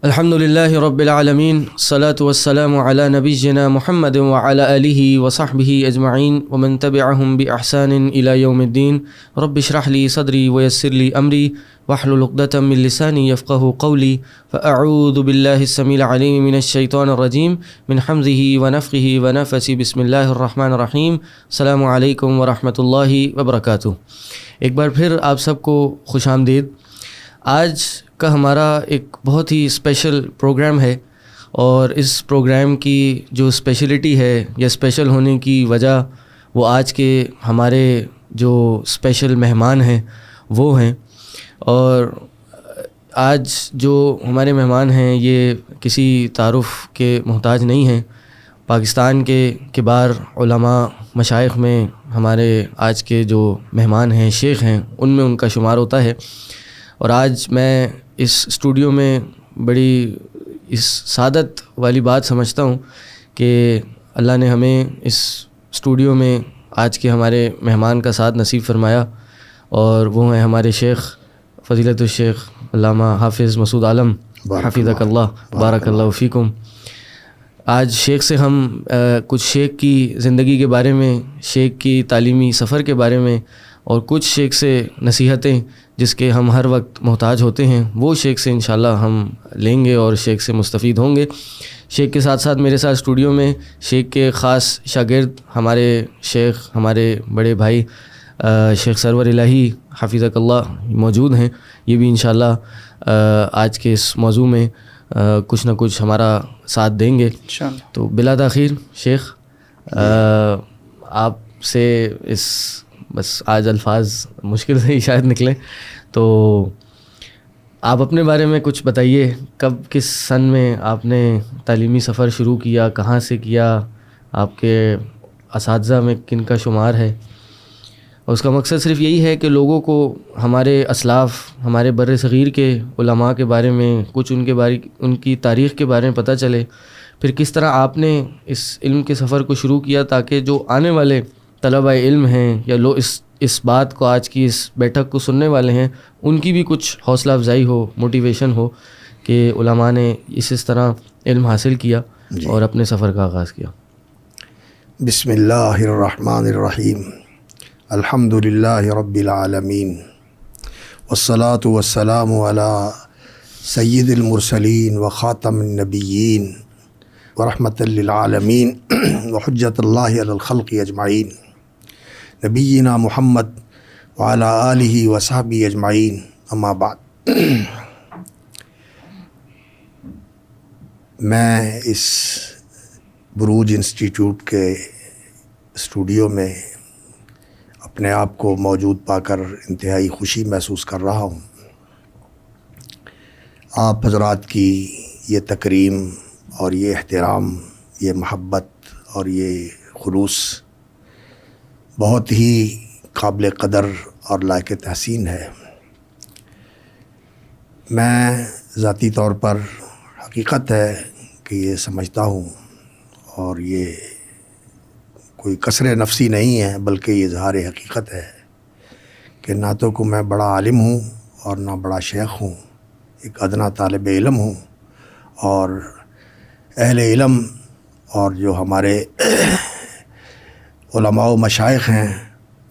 الحمد للہ رب العالمین الصلاة والسلام علی نبینا محمد وعلی آلہ وصحبہ اجمعین ومن تبعہم بإحسان الی یوم الدین رب اشرح لی صدری ویسر لی امری واحلل عقدۃ من لسانی یفقہوا قولی فاعوذ باللہ السمیع العلیم من الشیطان الرجیم من حمزہ ونفخہ ونفثہ بسم اللہ الرحمن الرحیم السلام علیکم ورحمۃ اللہ وبرکاتہ۔ ایک بار پھر آپ سب کو خوش آمدید۔ آج کا ہمارا ایک بہت ہی اسپیشل پروگرام ہے، اور اس پروگرام کی جو اسپیشلٹی ہے یا اسپیشل ہونے کی وجہ وہ آج کے ہمارے جو اسپیشل مہمان ہیں وہ ہیں۔ اور آج جو ہمارے مہمان ہیں یہ کسی تعارف کے محتاج نہیں ہیں۔ پاکستان کے کبار علماء مشائخ میں ہمارے آج کے جو مہمان ہیں، شیخ ہیں، ان میں ان کا شمار ہوتا ہے۔ اور آج میں اس اسٹوڈیو میں بڑی اس سعادت والی بات سمجھتا ہوں کہ اللہ نے ہمیں اس اسٹوڈیو میں آج کے ہمارے مہمان کا ساتھ نصیب فرمایا، اور وہ ہیں ہمارے شیخ فضیلت الشیخ علامہ حافظ مسعود عالم حفظک اللہ بارک اللہ فیکم۔ آج شیخ سے ہم کچھ شیخ کی زندگی کے بارے میں، شیخ کی تعلیمی سفر کے بارے میں، اور کچھ شیخ سے نصیحتیں جس کے ہم ہر وقت محتاج ہوتے ہیں وہ شیخ سے انشاءاللہ ہم لیں گے اور شیخ سے مستفید ہوں گے۔ شیخ کے ساتھ ساتھ میرے ساتھ اسٹوڈیو میں شیخ کے خاص شاگرد ہمارے شیخ، ہمارے بڑے بھائی شیخ سرور الہی حفظک اللہ موجود ہیں۔ یہ بھی انشاءاللہ آج کے اس موضوع میں کچھ نہ کچھ ہمارا ساتھ دیں گے تو بلا تاخیر شیخ آپ سے بس آج الفاظ مشکل سے ہی شاید نکلیں، تو آپ اپنے بارے میں کچھ بتائیے۔ کب، کس سن میں آپ نے تعلیمی سفر شروع کیا، کہاں سے کیا، آپ کے اساتذہ میں کن کا شمار ہے؟ اور اس کا مقصد صرف یہی ہے کہ لوگوں کو ہمارے اسلاف، ہمارے بر صغیر کے علماء کے بارے میں کچھ ان کی تاریخ کے بارے میں پتہ چلے، پھر کس طرح آپ نے اس علم کے سفر کو شروع کیا، تاکہ جو آنے والے طلبہ علم ہیں یا لوگ اس بات کو، آج کی اس بیٹھک کو سننے والے ہیں، ان کی بھی کچھ حوصلہ افزائی ہو، موٹیویشن ہو کہ علماء نے اس طرح علم حاصل کیا اور اپنے سفر کا آغاز کیا۔ بسم اللہ الرحمن الرحیم، الحمد للہ رب العالمین، والصلاة والسلام علی سید المرسلین وخاتم النبیین ورحمۃ للعالمین وحجۃ اللہ علی الخلق اجمعین، نبینا محمد وعلی آلہ وصحبہ اجمعین، اما بعد۔ میں اس بروج انسٹیٹیوٹ کے اسٹوڈیو میں اپنے آپ کو موجود پا کر انتہائی خوشی محسوس کر رہا ہوں۔ آپ حضرات کی یہ تکریم اور یہ احترام، یہ محبت اور یہ خلوص بہت ہی قابل قدر اور لائق تحسین ہے۔ میں ذاتی طور پر حقیقت ہے کہ یہ سمجھتا ہوں، اور یہ کوئی کسر نفسی نہیں ہے بلکہ یہ اظہار حقیقت ہے کہ نہ تو کو میں بڑا عالم ہوں اور نہ بڑا شیخ ہوں، ایک ادنا طالب علم ہوں، اور اہل علم اور جو ہمارے علماء و مشائخ ہیں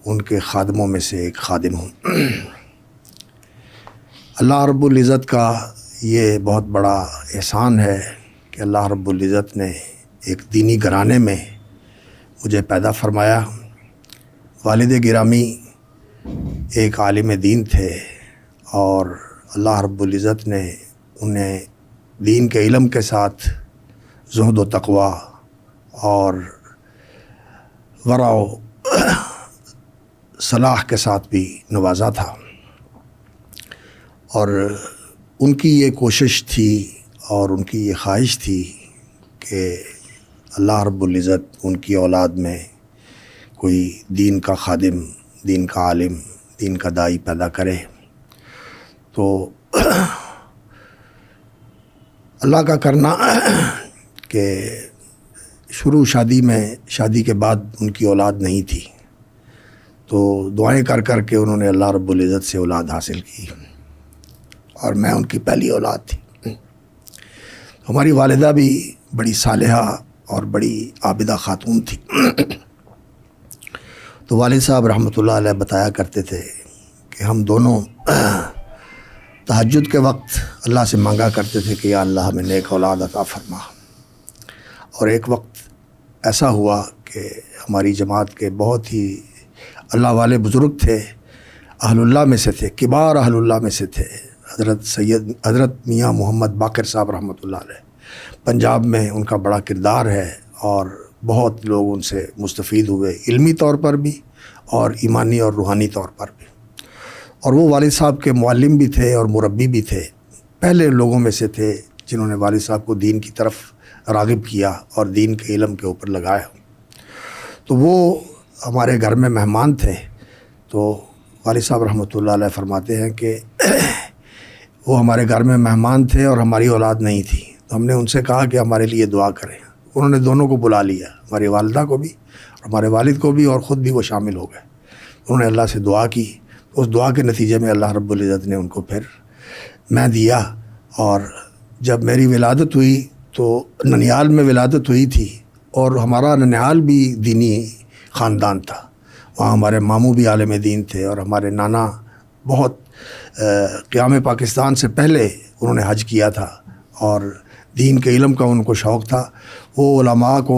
ان کے خادموں میں سے ایک خادم ہوں۔ اللہ رب العزت کا یہ بہت بڑا احسان ہے کہ اللہ رب العزت نے ایک دینی گھرانے میں مجھے پیدا فرمایا۔ والد گرامی ایک عالم دین تھے، اور اللہ رب العزت نے انہیں دین کے علم کے ساتھ زہد و تقوی اور ورع و صلاح کے ساتھ بھی نوازا تھا، اور ان کی یہ کوشش تھی اور ان کی یہ خواہش تھی کہ اللہ رب العزت ان کی اولاد میں کوئی دین کا خادم، دین کا عالم، دین کا داعی پیدا کرے۔ تو اللہ کا کرنا کہ شادی کے بعد ان کی اولاد نہیں تھی، تو دعائیں کر کر کے انہوں نے اللہ رب العزت سے اولاد حاصل کی، اور میں ان کی پہلی اولاد تھی۔ ہماری والدہ بھی بڑی صالحہ اور بڑی عابدہ خاتون تھی. تو والد صاحب رحمۃ اللہ علیہ بتایا کرتے تھے کہ ہم دونوں تہجد کے وقت اللہ سے مانگا کرتے تھے کہ یا اللہ ہمیں نیک اولاد عطا فرما. اور ایک وقت ایسا ہوا کہ ہماری جماعت کے بہت ہی اللہ والے بزرگ تھے, اہل اللہ میں سے تھے, کبار اہل اللہ میں سے تھے, حضرت میاں محمد باقر صاحب رحمۃ اللہ علیہ. پنجاب میں ان کا بڑا کردار ہے اور بہت لوگ ان سے مستفید ہوئے, علمی طور پر بھی اور ایمانی اور روحانی طور پر بھی. اور وہ والد صاحب کے معلم بھی تھے اور مربی بھی تھے, پہلے لوگوں میں سے تھے جنہوں نے والد صاحب کو دین کی طرف راغب کیا اور دین کے علم کے اوپر لگایا. تو وہ ہمارے گھر میں مہمان تھے. تو والد صاحب رحمۃ اللہ علیہ فرماتے ہیں کہ وہ ہمارے گھر میں مہمان تھے اور ہماری اولاد نہیں تھی. تو ہم نے ان سے کہا کہ ہمارے لیے دعا کریں. انہوں نے دونوں کو بلا لیا, ہماری والدہ کو بھی اور ہمارے والد کو بھی, اور خود بھی وہ شامل ہو گئے. انہوں نے اللہ سے دعا کی. اس دعا کے نتیجے میں اللہ رب العزت نے ان کو پھر میں دیا. اور جب میری ولادت ہوئی تو ننیال میں ولادت ہوئی تھی, اور ہمارا ننیال بھی دینی خاندان تھا. وہاں ہمارے ماموں بھی عالم دین تھے, اور ہمارے نانا بہت قیام پاکستان سے پہلے انہوں نے حج کیا تھا, اور دین کے علم کا ان کو شوق تھا. وہ علماء کو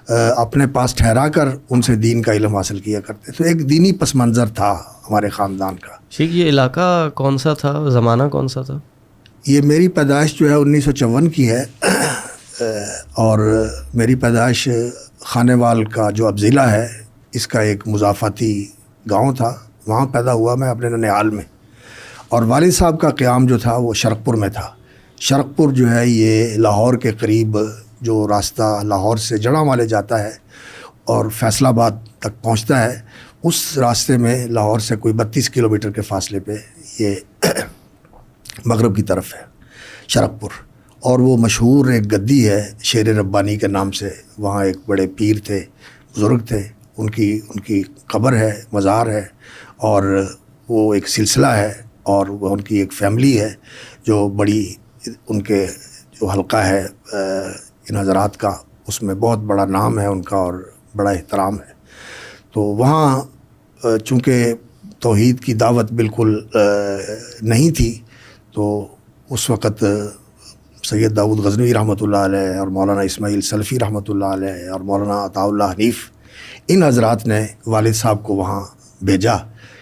اپنے پاس ٹھہرا کر ان سے دین کا علم حاصل کیا کرتے. تو ایک دینی پس منظر تھا ہمارے خاندان کا. شیخ یہ علاقہ کون سا تھا, زمانہ کون سا تھا؟ یہ میری پیدائش جو ہے 1954 کی ہے, اور میری پیدائش خانیوال کا جو اب ضلع ہے اس کا ایک مضافاتی گاؤں تھا, وہاں پیدا ہوا میں اپنے ننیال میں. اور والد صاحب کا قیام جو تھا وہ شرقپور میں تھا. شرقپور جو ہے یہ لاہور کے قریب جو راستہ لاہور سے جڑاں والے جاتا ہے اور فیصل آباد تک پہنچتا ہے, اس راستے میں لاہور سے کوئی 32 کلومیٹر کے فاصلے پہ یہ مغرب کی طرف ہے شرقپور. اور وہ مشہور ایک گدی ہے شیر ربانی کے نام سے, وہاں ایک بڑے پیر تھے, بزرگ تھے, ان کی قبر ہے, مزار ہے, اور وہ ایک سلسلہ ہے, اور وہ ان کی ایک فیملی ہے جو بڑی, ان کے جو حلقہ ہے ان حضرات کا, اس میں بہت بڑا نام ہے ان کا اور بڑا احترام ہے. تو وہاں چونکہ توحید کی دعوت بالکل نہیں تھی, تو اس وقت سید داؤد غزنوی رحمۃ اللہ علیہ اور مولانا اسماعیل سلفی رحمۃ اللہ علیہ اور مولانا عطاء اللہ حنیف, ان حضرات نے والد صاحب کو وہاں بھیجا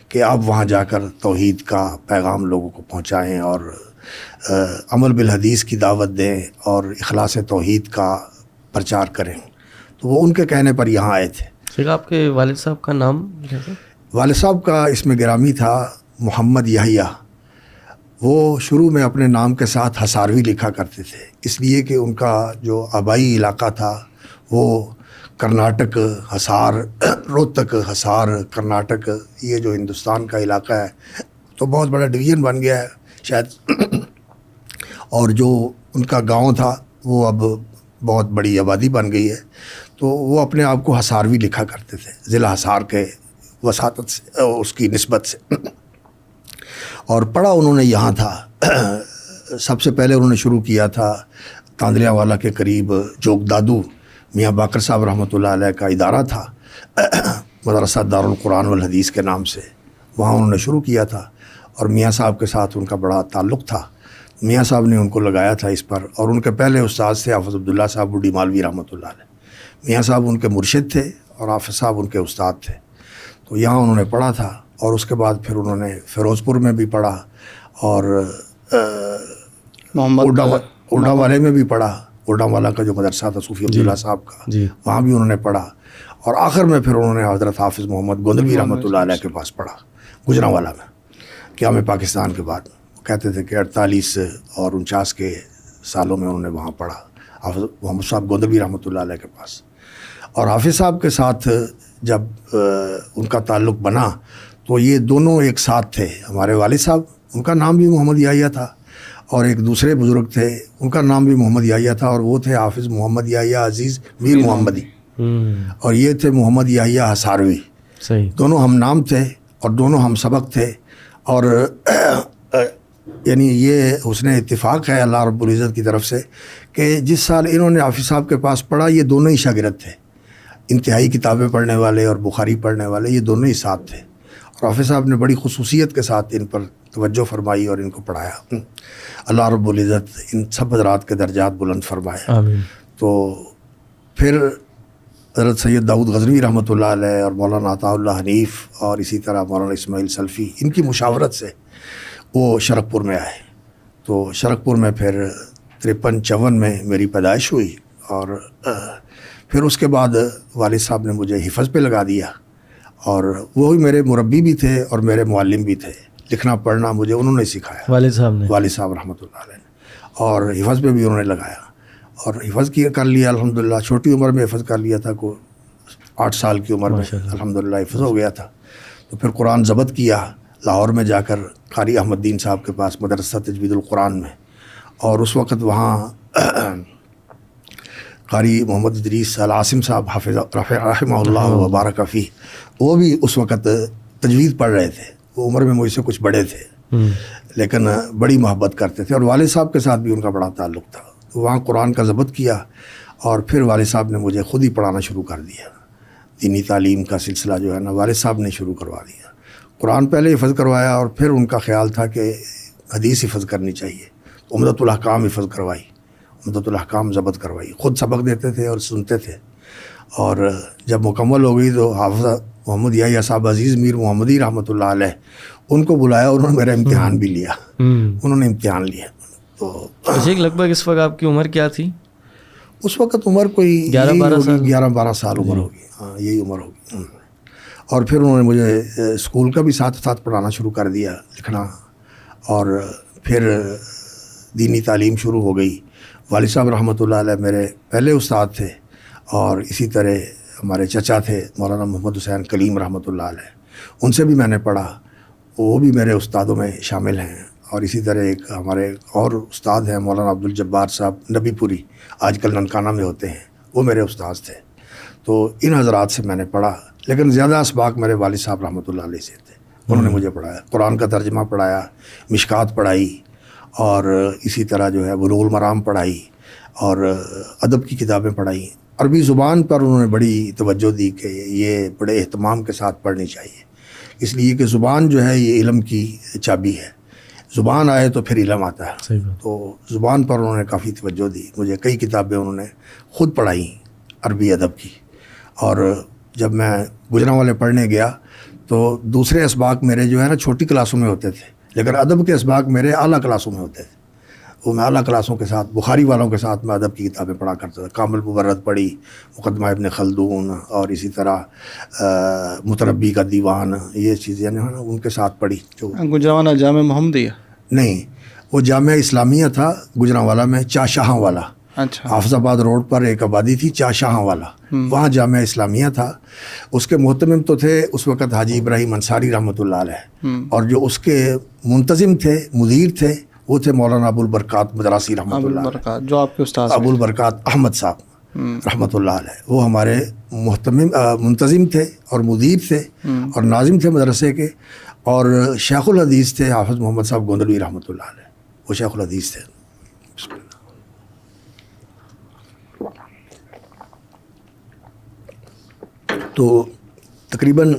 کہ آپ وہاں جا کر توحید کا پیغام لوگوں کو پہنچائیں اور عمل بالحدیث کی دعوت دیں اور اخلاص توحید کا پرچار کریں. تو وہ ان کے کہنے پر یہاں آئے تھے. شیخ آپ کے والد صاحب کا نام کیا تھا؟ والد صاحب کا اسم گرامی تھا محمد یحییٰ. وہ شروع میں اپنے نام کے ساتھ حصاروی لکھا کرتے تھے, اس لیے کہ ان کا جو آبائی علاقہ تھا وہ کرناٹک, حصار, روہتک, حصار, کرناٹک, یہ جو ہندوستان کا علاقہ ہے تو بہت بڑا ڈویژن بن گیا ہے شاید. اور جو ان کا گاؤں تھا وہ اب بہت بڑی آبادی بن گئی ہے, تو وہ اپنے آپ کو حصاروی لکھا کرتے تھے ضلع حصار کے وساطت سے, اس کی نسبت سے. اور پڑھا انہوں نے یہاں تھا. سب سے پہلے انہوں نے شروع کیا تھا تاندلیہ والا کے قریب جوگ دادو میاں باقر صاحب رحمۃ اللہ علیہ کا ادارہ تھا, مدرسہ دارالقرآن والحدیث کے نام سے, وہاں انہوں نے شروع کیا تھا. اور میاں صاحب کے ساتھ ان کا بڑا تعلق تھا. میاں صاحب نے ان کو لگایا تھا اس پر, اور ان کے پہلے استاد تھے حافظ عبداللہ صاحب بوڑھی مالوی رحمۃ اللہ علیہ. میاں صاحب ان کے مرشد تھے اور حافظ صاحب ان کے استاد تھے. تو یہاں انہوں نے پڑھا تھا, اور اس کے بعد پھر انہوں نے فیروز پور میں بھی پڑھا, اور اوڈا والے میں بھی پڑھا. اوڈا والا کا جو مدرسہ تھا صوفی عبداللہ صاحب کا, وہاں بھی انہوں نے پڑھا. اور آخر میں پھر انہوں نے حضرت حافظ محمد گوندلوی رحمۃ اللہ علیہ کے پاس پڑھا, گجرانوالا میں, قیام پاکستان کے بعد. کہتے تھے کہ 48 اور 49 کے سالوں میں انہوں نے وہاں پڑھا حافظ محمد صاحب گوندلوی رحمۃ اللہ علیہ کے پاس. اور حافظ صاحب کے ساتھ جب ان کا تعلق بنا تو یہ دونوں ایک ساتھ تھے. ہمارے والد صاحب, ان کا نام بھی محمد یحییٰ تھا, اور ایک دوسرے بزرگ تھے ان کا نام بھی محمد یحییٰ تھا, اور وہ تھے حافظ محمد یحییٰ عزیز میر محمدی, اور یہ تھے محمد یحییٰ حصاروی. دونوں ہم نام تھے اور دونوں ہم سبق تھے. اور یعنی یہ حسن اتفاق ہے اللہ رب العزت کی طرف سے کہ جس سال انہوں نے حافظ صاحب کے پاس پڑھا یہ دونوں ہی شاگرد تھے، انتہائی کتابیں پڑھنے والے اور بخاری پڑھنے والے یہ دونوں ہی ساتھ تھے، اور حافظ صاحب نے بڑی خصوصیت کے ساتھ ان پر توجہ فرمائی اور ان کو پڑھایا۔ اللہ رب العزت ان سب حضرات کے درجات بلند فرمائے۔ آمین۔ تو پھر حضرت سید داؤد غزنوی رحمۃ اللہ علیہ اور مولانا عطا اللہ حنیف اور اسی طرح مولانا اسماعیل سلفی، ان کی مشاورت سے وہ شرق پور میں آئے۔ تو شرق پور میں پھر 53-54 میں میری پیدائش ہوئی، اور پھر اس کے بعد والد صاحب نے مجھے حفظ پہ لگا دیا، اور وہی میرے مربی بھی تھے اور میرے معلم بھی تھے۔ لکھنا پڑھنا مجھے انہوں نے سکھایا، والد صاحب رحمۃ اللہ علیہ نے، اور حفظ پہ بھی انہوں نے لگایا، اور حفظ کر لیا الحمدللہ۔ چھوٹی عمر میں حفظ کر لیا تھا، کو 8 سال کی عمر میں الحمدللہ حفظ ہو گیا تھا۔ تو پھر قرآن ضبط کیا لاہور میں جا کر قاری احمد دین صاحب کے پاس مدرسہ تجوید القرآن میں، اور اس وقت وہاں قاری محمد ادریس العاصم صاحب حافظ رحمہ اللہ وبارک فیہ، وہ بھی اس وقت تجوید پڑھ رہے تھے۔ وہ عمر میں مجھ سے کچھ بڑے تھے لیکن بڑی محبت کرتے تھے، اور والد صاحب کے ساتھ بھی ان کا بڑا تعلق تھا۔ تو وہاں قرآن کا ضبط کیا، اور پھر والد صاحب نے مجھے خود ہی پڑھانا شروع کر دیا۔ دینی تعلیم کا سلسلہ جو ہے نا والد صاحب نے شروع کروا دیا۔ قرآن پہلے حفظ کروایا، اور پھر ان کا خیال تھا کہ حدیث حفظ کرنی چاہیے، عمدۃ الاحکام حفظ کروائی، عمدۃ الاحکام ضبط کروائی، خود سبق دیتے تھے اور سنتے تھے۔ اور جب مکمل ہو گئی تو حافظ محمد یحییٰ صاحب عزیز میر محمدی رحمۃ اللہ علیہ ان کو بلایا، انہوں نے میرا امتحان بھی لیا، انہوں نے امتحان لیا۔ تو لگ بھگ اس وقت آپ کی عمر کیا تھی؟ اس وقت عمر کوئی 11-12 سال عمر ہوگی، ہاں یہی عمر ہوگی۔ اور پھر انہوں نے مجھے اسکول کا بھی ساتھ پڑھانا شروع کر دیا، لکھنا، اور پھر دینی تعلیم شروع ہو گئی۔ والد صاحب رحمۃ اللہ علیہ میرے پہلے استاد تھے، اور اسی طرح ہمارے چچا تھے مولانا محمد حسین کلیم رحمۃ اللہ علیہ، ان سے بھی میں نے پڑھا، وہ بھی میرے استادوں میں شامل ہیں۔ اور اسی طرح ایک ہمارے اور استاد ہیں مولانا عبدالجبار صاحب نبی پوری، آج کل ننکانہ میں ہوتے ہیں، وہ میرے استاد تھے۔ تو ان حضرات سے میں نے پڑھا، لیکن زیادہ اسباق میرے والد صاحب رحمۃ اللہ علیہ سے تھے، انہوں نے مجھے پڑھایا، قرآن کا ترجمہ پڑھایا، مشکات پڑھائی، اور اسی طرح جو ہے بلوغ المرام پڑھائی، اور ادب کی کتابیں پڑھائی۔ عربی زبان پر انہوں نے بڑی توجہ دی کہ یہ بڑے اہتمام کے ساتھ پڑھنی چاہیے، اس لیے کہ زبان جو ہے یہ علم کی چابی ہے، زبان آئے تو پھر علم آتا ہے۔ تو زبان پر انہوں نے کافی توجہ دی، مجھے کئی کتابیں انہوں نے خود پڑھائیں عربی ادب کی۔ اور جب میں گجرانوالے پڑھنے گیا تو دوسرے اسباق میرے جو ہے نا چھوٹی کلاسوں میں ہوتے تھے، لیکن ادب کے اسباق میرے اعلیٰ کلاسوں میں ہوتے تھے۔ وہ میں اعلیٰ کلاسوں کے ساتھ بخاری والوں کے ساتھ میں ادب کی کتابیں پڑھا کرتا تھا، کامل مبرد پڑھی، مقدمہ ابن خلدون، اور اسی طرح متنبی کا دیوان، یہ چیزیں ان کے ساتھ پڑھی۔ جو گجرانوالہ جامع محمدیہ نہیں، وہ جامعہ اسلامیہ تھا گجرانوالہ میں، چاشاہاں والا، اچھا، حافظ آباد روڈ پر ایک آبادی تھی چاشاہاں والا، وہاں جامعہ اسلامیہ تھا۔ اس کے محتمم تو تھے اس وقت حاجی ابراہیم انصاری رحمۃ اللہ علیہ، اور جو اس کے منتظم تھے، مدیر تھے، وہ تھے مولانا ابو البرکات مدراسی رحمۃ اللہ علیہ، جو آپ کے استاد ابو البرکات احمد صاحب رحمۃ اللہ علیہ، وہ ہمارے منتظم تھے اور مدیر تھے اور ناظم تھے مدرسے کے، اور شیخ الحدیث تھے حافظ محمد صاحب گوندلوی رحمۃ اللہ علیہ، وہ شیخ الحدیث تھے۔ تو تقریباً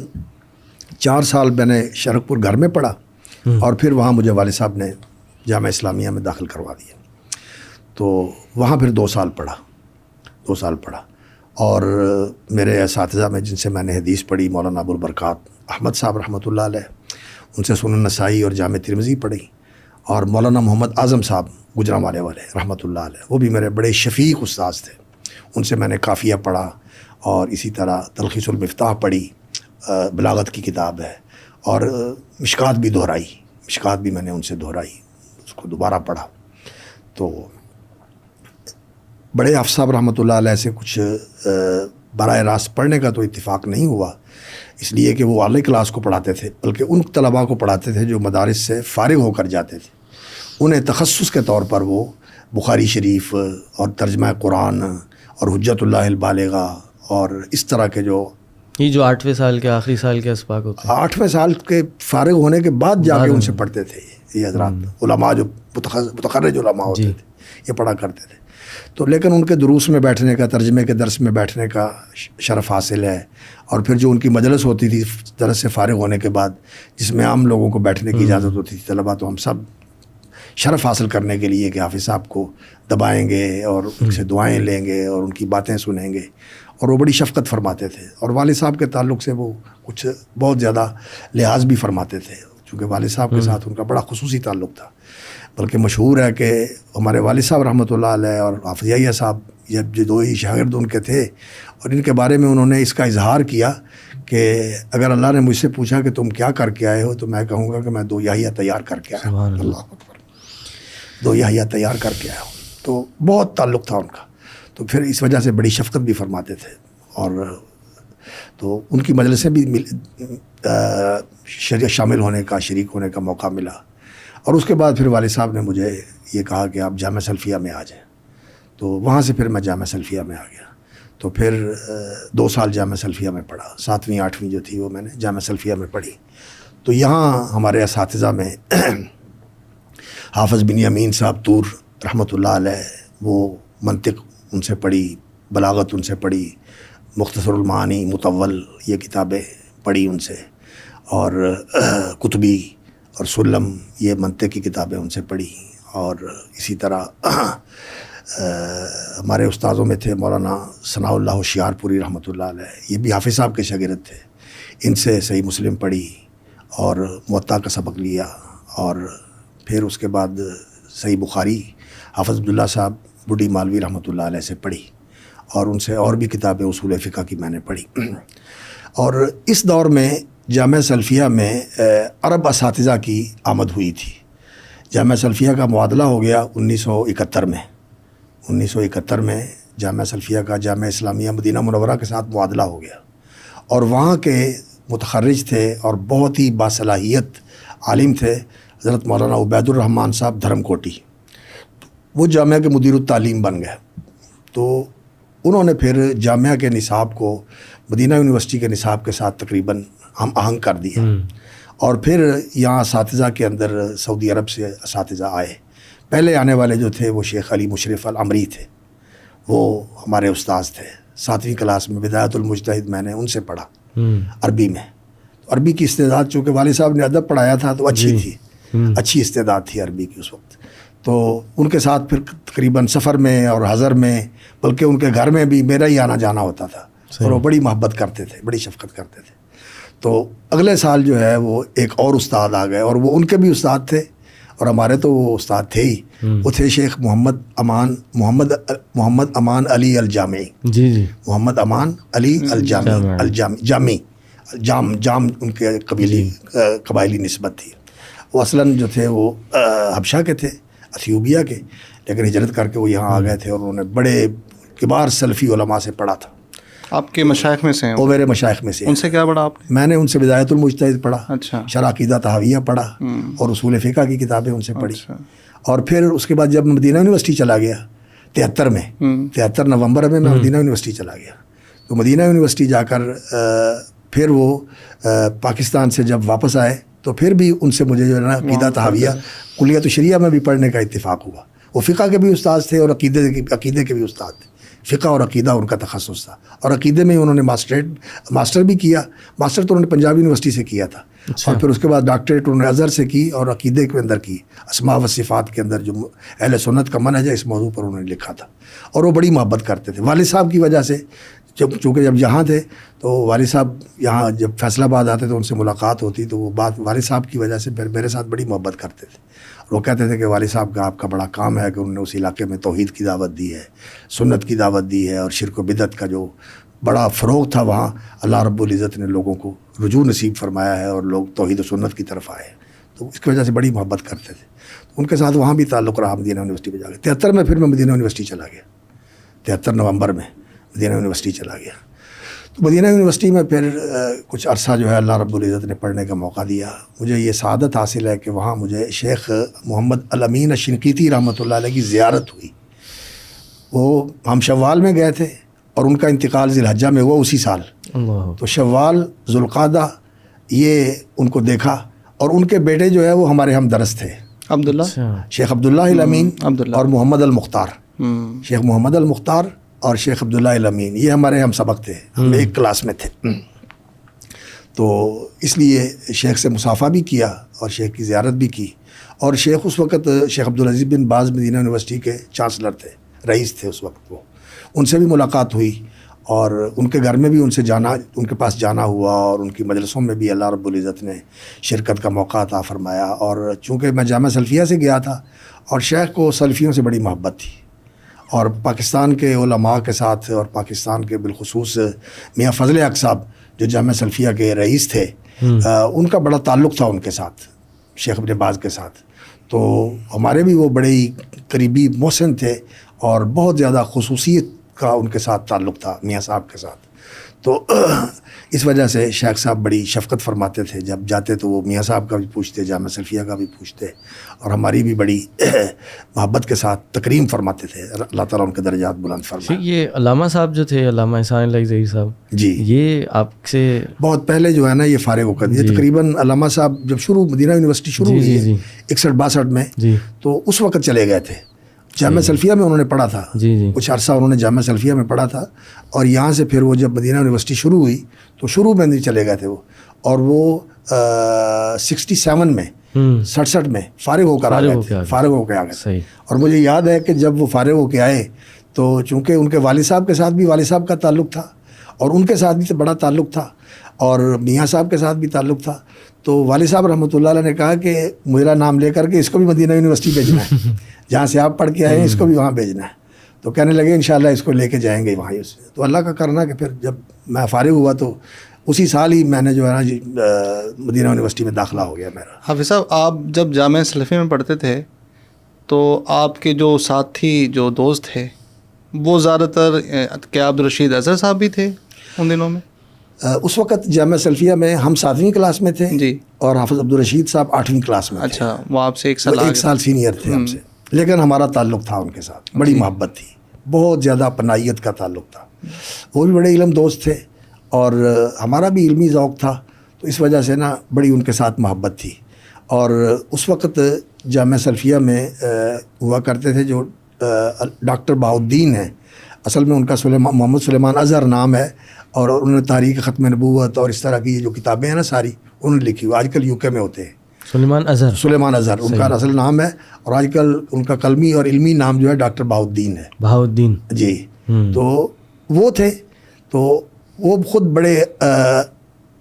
4 سال میں نے شرق پور گھر میں پڑھا، اور پھر وہاں مجھے والد صاحب نے جامعہ اسلامیہ میں داخل کروا دیا، تو وہاں پھر 2 سال پڑھا، اور میرے اساتذہ میں جن سے میں نے حدیث پڑھی مولانا ابو البرکات احمد صاحب رحمۃ اللہ علیہ، ان سے سنن نسائی اور جامع ترمذی پڑھی، اور مولانا محمد اعظم صاحب گجرانوالے والے رحمۃ اللہ علیہ، وہ بھی میرے بڑے شفیق استاذ تھے، ان سے میں نے قافیہ پڑھا، اور اسی طرح تلخیص المفتاح پڑھی، بلاغت کی کتاب ہے، اور مشکات بھی دہرائی، مشکات بھی میں نے ان سے دہرائی، اس کو دوبارہ پڑھا۔ تو بڑے حافظ صاحب رحمۃ اللہ علیہ سے کچھ براہ راست پڑھنے کا تو اتفاق نہیں ہوا، اس لیے کہ وہ اعلی کلاس کو پڑھاتے تھے، بلکہ ان طلباء کو پڑھاتے تھے جو مدارس سے فارغ ہو کر جاتے تھے، انہیں تخصص کے طور پر وہ بخاری شریف اور ترجمہ قرآن اور حجت اللہ البالغہ اور اس طرح کے جو یہ جو 8ویں سال کے آخری سال کے اسباق ہوتے ہیں، 8ویں سال کے فارغ ہونے کے بعد جا کے ان سے پڑھتے تھے یہ حضرات علماء، جو متخرج علماء ہوتے تھے یہ پڑھا کرتے تھے. تو لیکن ان کے دروس میں بیٹھنے کا، ترجمے کے درس میں بیٹھنے کا شرف حاصل ہے. اور پھر جو ان کی مجلس ہوتی تھی درس سے فارغ ہونے کے بعد، جس میں عام لوگوں کو بیٹھنے کی اجازت ہوتی تھی، طلباء، تو ہم سب شرف حاصل کرنے کے لیے کہ حافظ صاحب کو دبائیں گے اور ان سے دعائیں لیں گے اور ان کی باتیں سنیں گے. اور وہ بڑی شفقت فرماتے تھے. اور والد صاحب کے تعلق سے وہ کچھ بہت زیادہ لحاظ بھی فرماتے تھے، چونکہ والد صاحب کے ساتھ ان کا بڑا خصوصی تعلق تھا. بلکہ مشہور ہے کہ ہمارے والد صاحب رحمۃ اللہ علیہ اور حافظ یحییٰ صاحب، یہ جو دو ہی شاگرد ان کے تھے، اور ان کے بارے میں انہوں نے اس کا اظہار کیا کہ اگر اللہ نے مجھ سے پوچھا کہ تم کیا کر کے آئے ہو، تو میں کہوں گا کہ میں 2 یحییٰ تیار کر کے آیا ہوں. اللہ اکبر، 2 یحییٰ تیار کر کے آیا ہوں. تو بہت تعلق تھا ان کا. تو پھر اس وجہ سے بڑی شفقت بھی فرماتے تھے. اور تو ان کی مجلسیں بھی شامل ہونے کا، شریک ہونے کا موقع ملا. اور اس کے بعد پھر والد صاحب نے مجھے یہ کہا کہ آپ جامعہ سلفیہ میں آ جائیں. تو وہاں سے پھر میں جامعہ سلفیہ میں آ گیا. تو پھر 2 سال جامعہ سلفیہ میں پڑھا. 7ویں 8ویں جو تھی وہ میں نے جامعہ سلفیہ میں پڑھی. تو یہاں ہمارے اساتذہ میں حافظ بنیامین صاحب طور رحمۃ اللہ علیہ، وہ منطق ان سے پڑھی، بلاغت ان سے پڑھی، مختصر المعانی، مطول، یہ کتابیں پڑھی ان سے. اور قطبی اور سلم، یہ منطق کی کتابیں ان سے پڑھی. اور اسی طرح ہمارے استاذوں میں تھے مولانا ثناء اللہ ہوشیار پوری رحمۃ اللہ علیہ، یہ بھی حافظ صاحب کے شاگرد تھے. ان سے صحیح مسلم پڑھی اور موطا کا سبق لیا. اور پھر اس کے بعد صحیح بخاری حافظ عبداللہ صاحب بڈی مالوی رحمۃ اللہ علیہ سے پڑھی. اور ان سے اور بھی کتابیں اصول فقہ کی میں نے پڑھی. اور اس دور میں جامعہ سلفیہ میں عرب اساتذہ کی آمد ہوئی تھی. جامعہ سلفیہ کا معادلہ ہو گیا 1971 میں. 1971 میں جامعہ سلفیہ کا جامعہ اسلامیہ مدینہ منورہ کے ساتھ معادلہ ہو گیا. اور وہاں کے متخرج تھے اور بہت ہی باصلاحیت عالم تھے حضرت مولانا عبید الرحمن صاحب دھرم کوٹی. وہ جامعہ کے مدیر التعلیم بن گئے. تو انہوں نے پھر جامعہ کے نصاب کو مدینہ یونیورسٹی کے نصاب کے ساتھ تقریباً ہم آہنگ کر دیا. اور پھر یہاں اساتذہ کے اندر سعودی عرب سے اساتذہ آئے. پہلے آنے والے جو تھے وہ شیخ علی مشرف العمری تھے، وہ ہمارے استاذ تھے. 7ویں کلاس میں بدایت المجتہد میں نے ان سے پڑھا عربی میں. عربی کی استعداد، چونکہ والد صاحب نے ادب پڑھایا تھا تو اچھی تھی، اچھی استعداد تھی عربی کی اس وقت. تو ان کے ساتھ پھر تقریباً سفر میں اور حضر میں، بلکہ ان کے گھر میں بھی میرا ہی آنا جانا ہوتا تھا. اور وہ بڑی محبت کرتے تھے، بڑی شفقت کرتے تھے. تو اگلے سال جو ہے وہ ایک اور استاد آ گئے، اور وہ ان کے بھی استاد تھے اور ہمارے تو وہ استاد تھے ہی. وہ تھے شیخ محمد امان علی الجامعی. جی محمد امان علی الجامعی جام ان کے قبائلی نسبت تھی. وہ اصلاً جو تھے وہ حبشہ کے تھے، ایتھیوپیا کے، لیکن ہجرت کر کے وہ یہاں آ گئے تھے. اور انہوں نے بڑے کبار سلفی علماء سے پڑھا تھا. آپ کے مشائخ میں سے ہیں؟ وہ میرے مشائخ میں سے. ان سے کیا پڑھا آپ نے؟ میں نے ان سے بدایت المجتہد پڑھا، اچھا، شرح عقیدہ طحاویہ پڑھا، اور اصول فقہ کی کتابیں ان سے پڑھی. اور پھر اس کے بعد جب میں مدینہ یونیورسٹی چلا گیا 73 میں، 73 نومبر میں میں مدینہ یونیورسٹی چلا گیا. تو مدینہ یونیورسٹی جا کر پھر وہ پاکستان سے جب واپس آئے تو پھر بھی ان سے مجھے جو ہے نا عقیدہ طحاویہ کلیت شریعہ میں بھی پڑھنے کا اتفاق ہوا. وہ فقہ کے بھی استاد تھے اور عقیدے کے بھی استاد تھے. فقہ اور عقیدہ ان کا تخصص تھا. اور عقیدے میں انہوں نے ماسٹر بھی کیا. ماسٹر تو انہوں نے پنجاب یونیورسٹی سے کیا تھا. اور پھر اس کے بعد ڈاکٹریٹ انہوں نے ازہر سے کی اور عقیدے کے اندر کی. اسماء و صفات کے اندر جو اہل سنت کا منہج ہے اس موضوع پر انہوں نے لکھا تھا. اور وہ بڑی محبت کرتے تھے والد صاحب کی وجہ سے. چونکہ جب یہاں تھے تو والد صاحب یہاں جب فیصل آباد آتے تو ان سے ملاقات ہوتی تو وہ بات والد صاحب کی وجہ سے پھر میرے ساتھ بڑی محبت کرتے تھے. اور وہ کہتے تھے کہ والد صاحب کا آپ کا بڑا کام ہے کہ انہوں نے اس علاقے میں توحید کی دعوت دی ہے، سنت کی دعوت دی ہے، اور شرک و بدعت کا جو بڑا فروغ تھا وہاں اللہ رب العزت نے لوگوں کو رجوع نصیب فرمایا ہے اور لوگ توحید و سنت کی طرف آئے. تو اس کی وجہ سے بڑی محبت کرتے تھے. تو ان کے ساتھ وہاں بھی تعلق رہا. مدینہ یونیورسٹی میں جا کے 73 میں پھر میں مدینہ یونیورسٹی چلا گیا. 73 نومبر میں مدینہ یونیورسٹی چلا گیا. تو مدینہ یونیورسٹی میں پھر کچھ عرصہ جو ہے اللہ رب العزت نے پڑھنے کا موقع دیا. مجھے یہ سعادت حاصل ہے کہ وہاں مجھے شیخ محمد الامین الشنقیطی رحمۃ اللہ علیہ کی زیارت ہوئی. وہ ہم شوال میں گئے تھے اور ان کا انتقال ذی الحجہ میں ہوا اسی سال. اللہ. تو شوال ذوالقعدہ یہ ان کو دیکھا, اور ان کے بیٹے جو ہے وہ ہمارے ہم درس تھے, عبداللہ, شیخ عبداللہ الامین عبداللہ اور محمد المختار. شیخ محمد المختار اور شیخ عبداللہ الامین یہ ہمارے ہم سبق تھے, ہم ایک کلاس میں تھے. تو اس لیے شیخ سے مصافحہ بھی کیا اور شیخ کی زیارت بھی کی. اور شیخ اس وقت شیخ عبدالعزیز بن باز مدینہ یونیورسٹی کے چانسلر تھے, رئیس تھے اس وقت. وہ ان سے بھی ملاقات ہوئی اور ان کے گھر میں بھی ان سے جانا, ان کے پاس جانا ہوا, اور ان کی مجلسوں میں بھی اللہ رب العزت نے شرکت کا موقع عطا فرمایا. اور چونکہ میں جامعہ سلفیہ سے گیا تھا اور شیخ کو سلفیوں سے بڑی محبت تھی, اور پاکستان کے علماء کے ساتھ اور پاکستان کے بالخصوص میاں فضل حق صاحب جو جامعہ سلفیہ کے رئیس تھے, ان کا بڑا تعلق تھا ان کے ساتھ, شیخ ابن باز کے ساتھ. تو ہمارے بھی وہ بڑے ہی قریبی محسن تھے اور بہت زیادہ خصوصیت کا ان کے ساتھ تعلق تھا میاں صاحب کے ساتھ. تو اس وجہ سے شیخ صاحب بڑی شفقت فرماتے تھے, جب جاتے تو وہ میاں صاحب کا بھی پوچھتے, جامعہ سلفیہ کا بھی پوچھتے, اور ہماری بھی بڑی محبت کے ساتھ تکریم فرماتے تھے. اللہ تعالیٰ ان کے درجات بلند فرمائے. یہ علامہ صاحب جو تھے, علامہ احسان اللہ زہیر صاحب, جی یہ آپ سے بہت پہلے جو ہے نا یہ فارغ ہو کر, یہ تقریباً علامہ صاحب جب شروع مدینہ یونیورسٹی شروع ہوئی 61-62 میں, تو اس وقت چلے گئے تھے. جامعہ سلفیہ میں انہوں نے پڑھا تھا, کچھ عرصہ انہوں نے جامعہ سلفیہ میں پڑھا تھا, اور یہاں سے پھر وہ جب مدینہ یونیورسٹی شروع ہوئی تو شروع میں نہیں چلے گئے تھے وہ, اور وہ 67 میں 67 میں فارغ ہو کر آ گئے تھے, فارغ ہو کے آ گئے. اور مجھے یاد ہے کہ جب وہ فارغ ہو کے آئے تو چونکہ ان کے والد صاحب کے ساتھ بھی والد صاحب کا تعلق تھا, اور ان کے ساتھ بھی بڑا تعلق تھا, اور میاں صاحب کے ساتھ بھی تعلق تھا. تو والد صاحب رحمۃ اللہ علیہ نے کہا کہ میرا نام لے کر کے اس کو بھی مدینہ یونیورسٹی بھیجنا ہے, جہاں سے آپ پڑھ کے آئے ہیں اس کو بھی وہاں بھیجنا ہے. تو کہنے لگے انشاءاللہ اس کو لے کے جائیں گے وہاں. تو اللہ کا کرنا کہ پھر جب میں فارغ ہوا تو اسی سال ہی میں نے جو ہے نا مدینہ یونیورسٹی میں داخلہ ہو گیا میرا. حافظ صاحب, آپ جب جامعہ سلفیہ میں پڑھتے تھے تو آپ کے جو ساتھی جو دوست تھے وہ زیادہ تر کیا عبدالرشید اظہر صاحب بھی تھے ان دنوں میں؟ اس وقت جامعہ سلفیہ میں ہم 7ویں کلاس میں تھے جی, اور حافظ عبدالرشید صاحب 8ویں کلاس میں تھے. اچھا, وہ آپ سے ایک سال سینئر تھے ہم سے, لیکن ہمارا تعلق تھا ان کے ساتھ, بڑی محبت تھی, بہت زیادہ پناہیت کا تعلق تھا. وہ بھی بڑے علم دوست تھے اور ہمارا بھی علمی ذوق تھا, تو اس وجہ سے نا بڑی ان کے ساتھ محبت تھی. اور اس وقت جامعہ سلفیہ میں ہوا کرتے تھے جو ڈاکٹر بہاؤالدین ہیں, اصل میں ان کا محمد سلیمان اظہر نام ہے, اور انہوں نے تاریخ ختم نبوت اور اس طرح کی جو کتابیں ہیں نا ساری انہوں نے لکھی ہوئی, آج کل UK میں ہوتے ہیں. سلیمان اظہر ان کا اصل نام ہے, اور آج کل ان کا قلمی اور علمی نام جو ہے ڈاکٹر بہاؤالدین ہے. بہاؤالدین جی. تو وہ تھے, تو وہ خود بڑے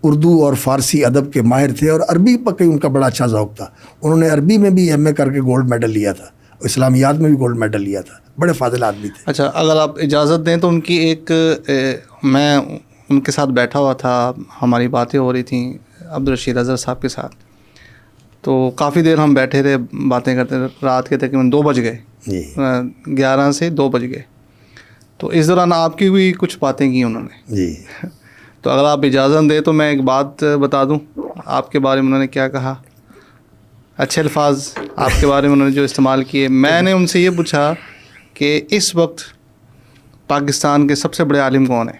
اردو اور فارسی ادب کے ماہر تھے, اور عربی پر ان کا بڑا اچھا ذوق تھا. انہوں نے عربی میں بھی MA کر کے گولڈ میڈل لیا تھا, اسلامیات میں بھی گولڈ میڈل لیا تھا. بڑے فاضل آدمی تھے. اچھا, اگر آپ اجازت دیں تو ان کی ایک میں ان کے ساتھ بیٹھا ہوا تھا, ہماری باتیں ہو رہی تھیں عبدالرشید اظہر صاحب کے ساتھ, تو کافی دیر ہم بیٹھے تھے باتیں کرتے, رات کے تقریباً 2 بج گئے, 11 سے 2 بج گئے. تو اس دوران آپ کی بھی کچھ باتیں کی انہوں نے. جی. تو اگر آپ اجازت دیں تو میں ایک بات بتا دوں آپ کے بارے میں انہوں نے کیا کہا. اچھے الفاظ آپ کے بارے میں انہوں نے جو استعمال کیے. میں نے ان سے یہ پوچھا کہ اس وقت پاکستان کے سب سے بڑے عالم کون ہیں,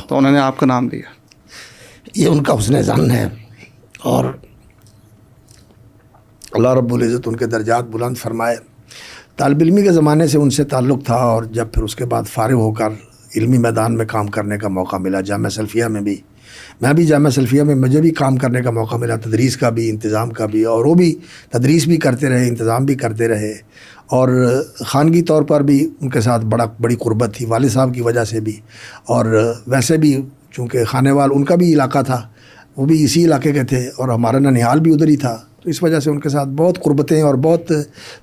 تو انہوں نے آپ کا نام لیا. یہ ان کا حسن ظن ہے, اور اللہ رب العزت ان کے درجات بلند فرمائے. طالب علمی کے زمانے سے ان سے تعلق تھا, اور جب پھر اس کے بعد فارغ ہو کر علمی میدان میں کام کرنے کا موقع ملا, جامعہ سلفیہ میں بھی, میں بھی جامعہ سلفیہ میں مجھے بھی کام کرنے کا موقع ملا, تدریس کا بھی, انتظام کا بھی, اور وہ بھی تدریس بھی کرتے رہے, انتظام بھی کرتے رہے, اور خانگی طور پر بھی ان کے ساتھ بڑی قربت تھی والد صاحب کی وجہ سے بھی. اور ویسے بھی چونکہ خانے وال ان کا بھی علاقہ تھا, وہ بھی اسی علاقے کے تھے, اور ہمارا ننیہال بھی ادھر ہی تھا, تو اس وجہ سے ان کے ساتھ بہت قربتیں اور بہت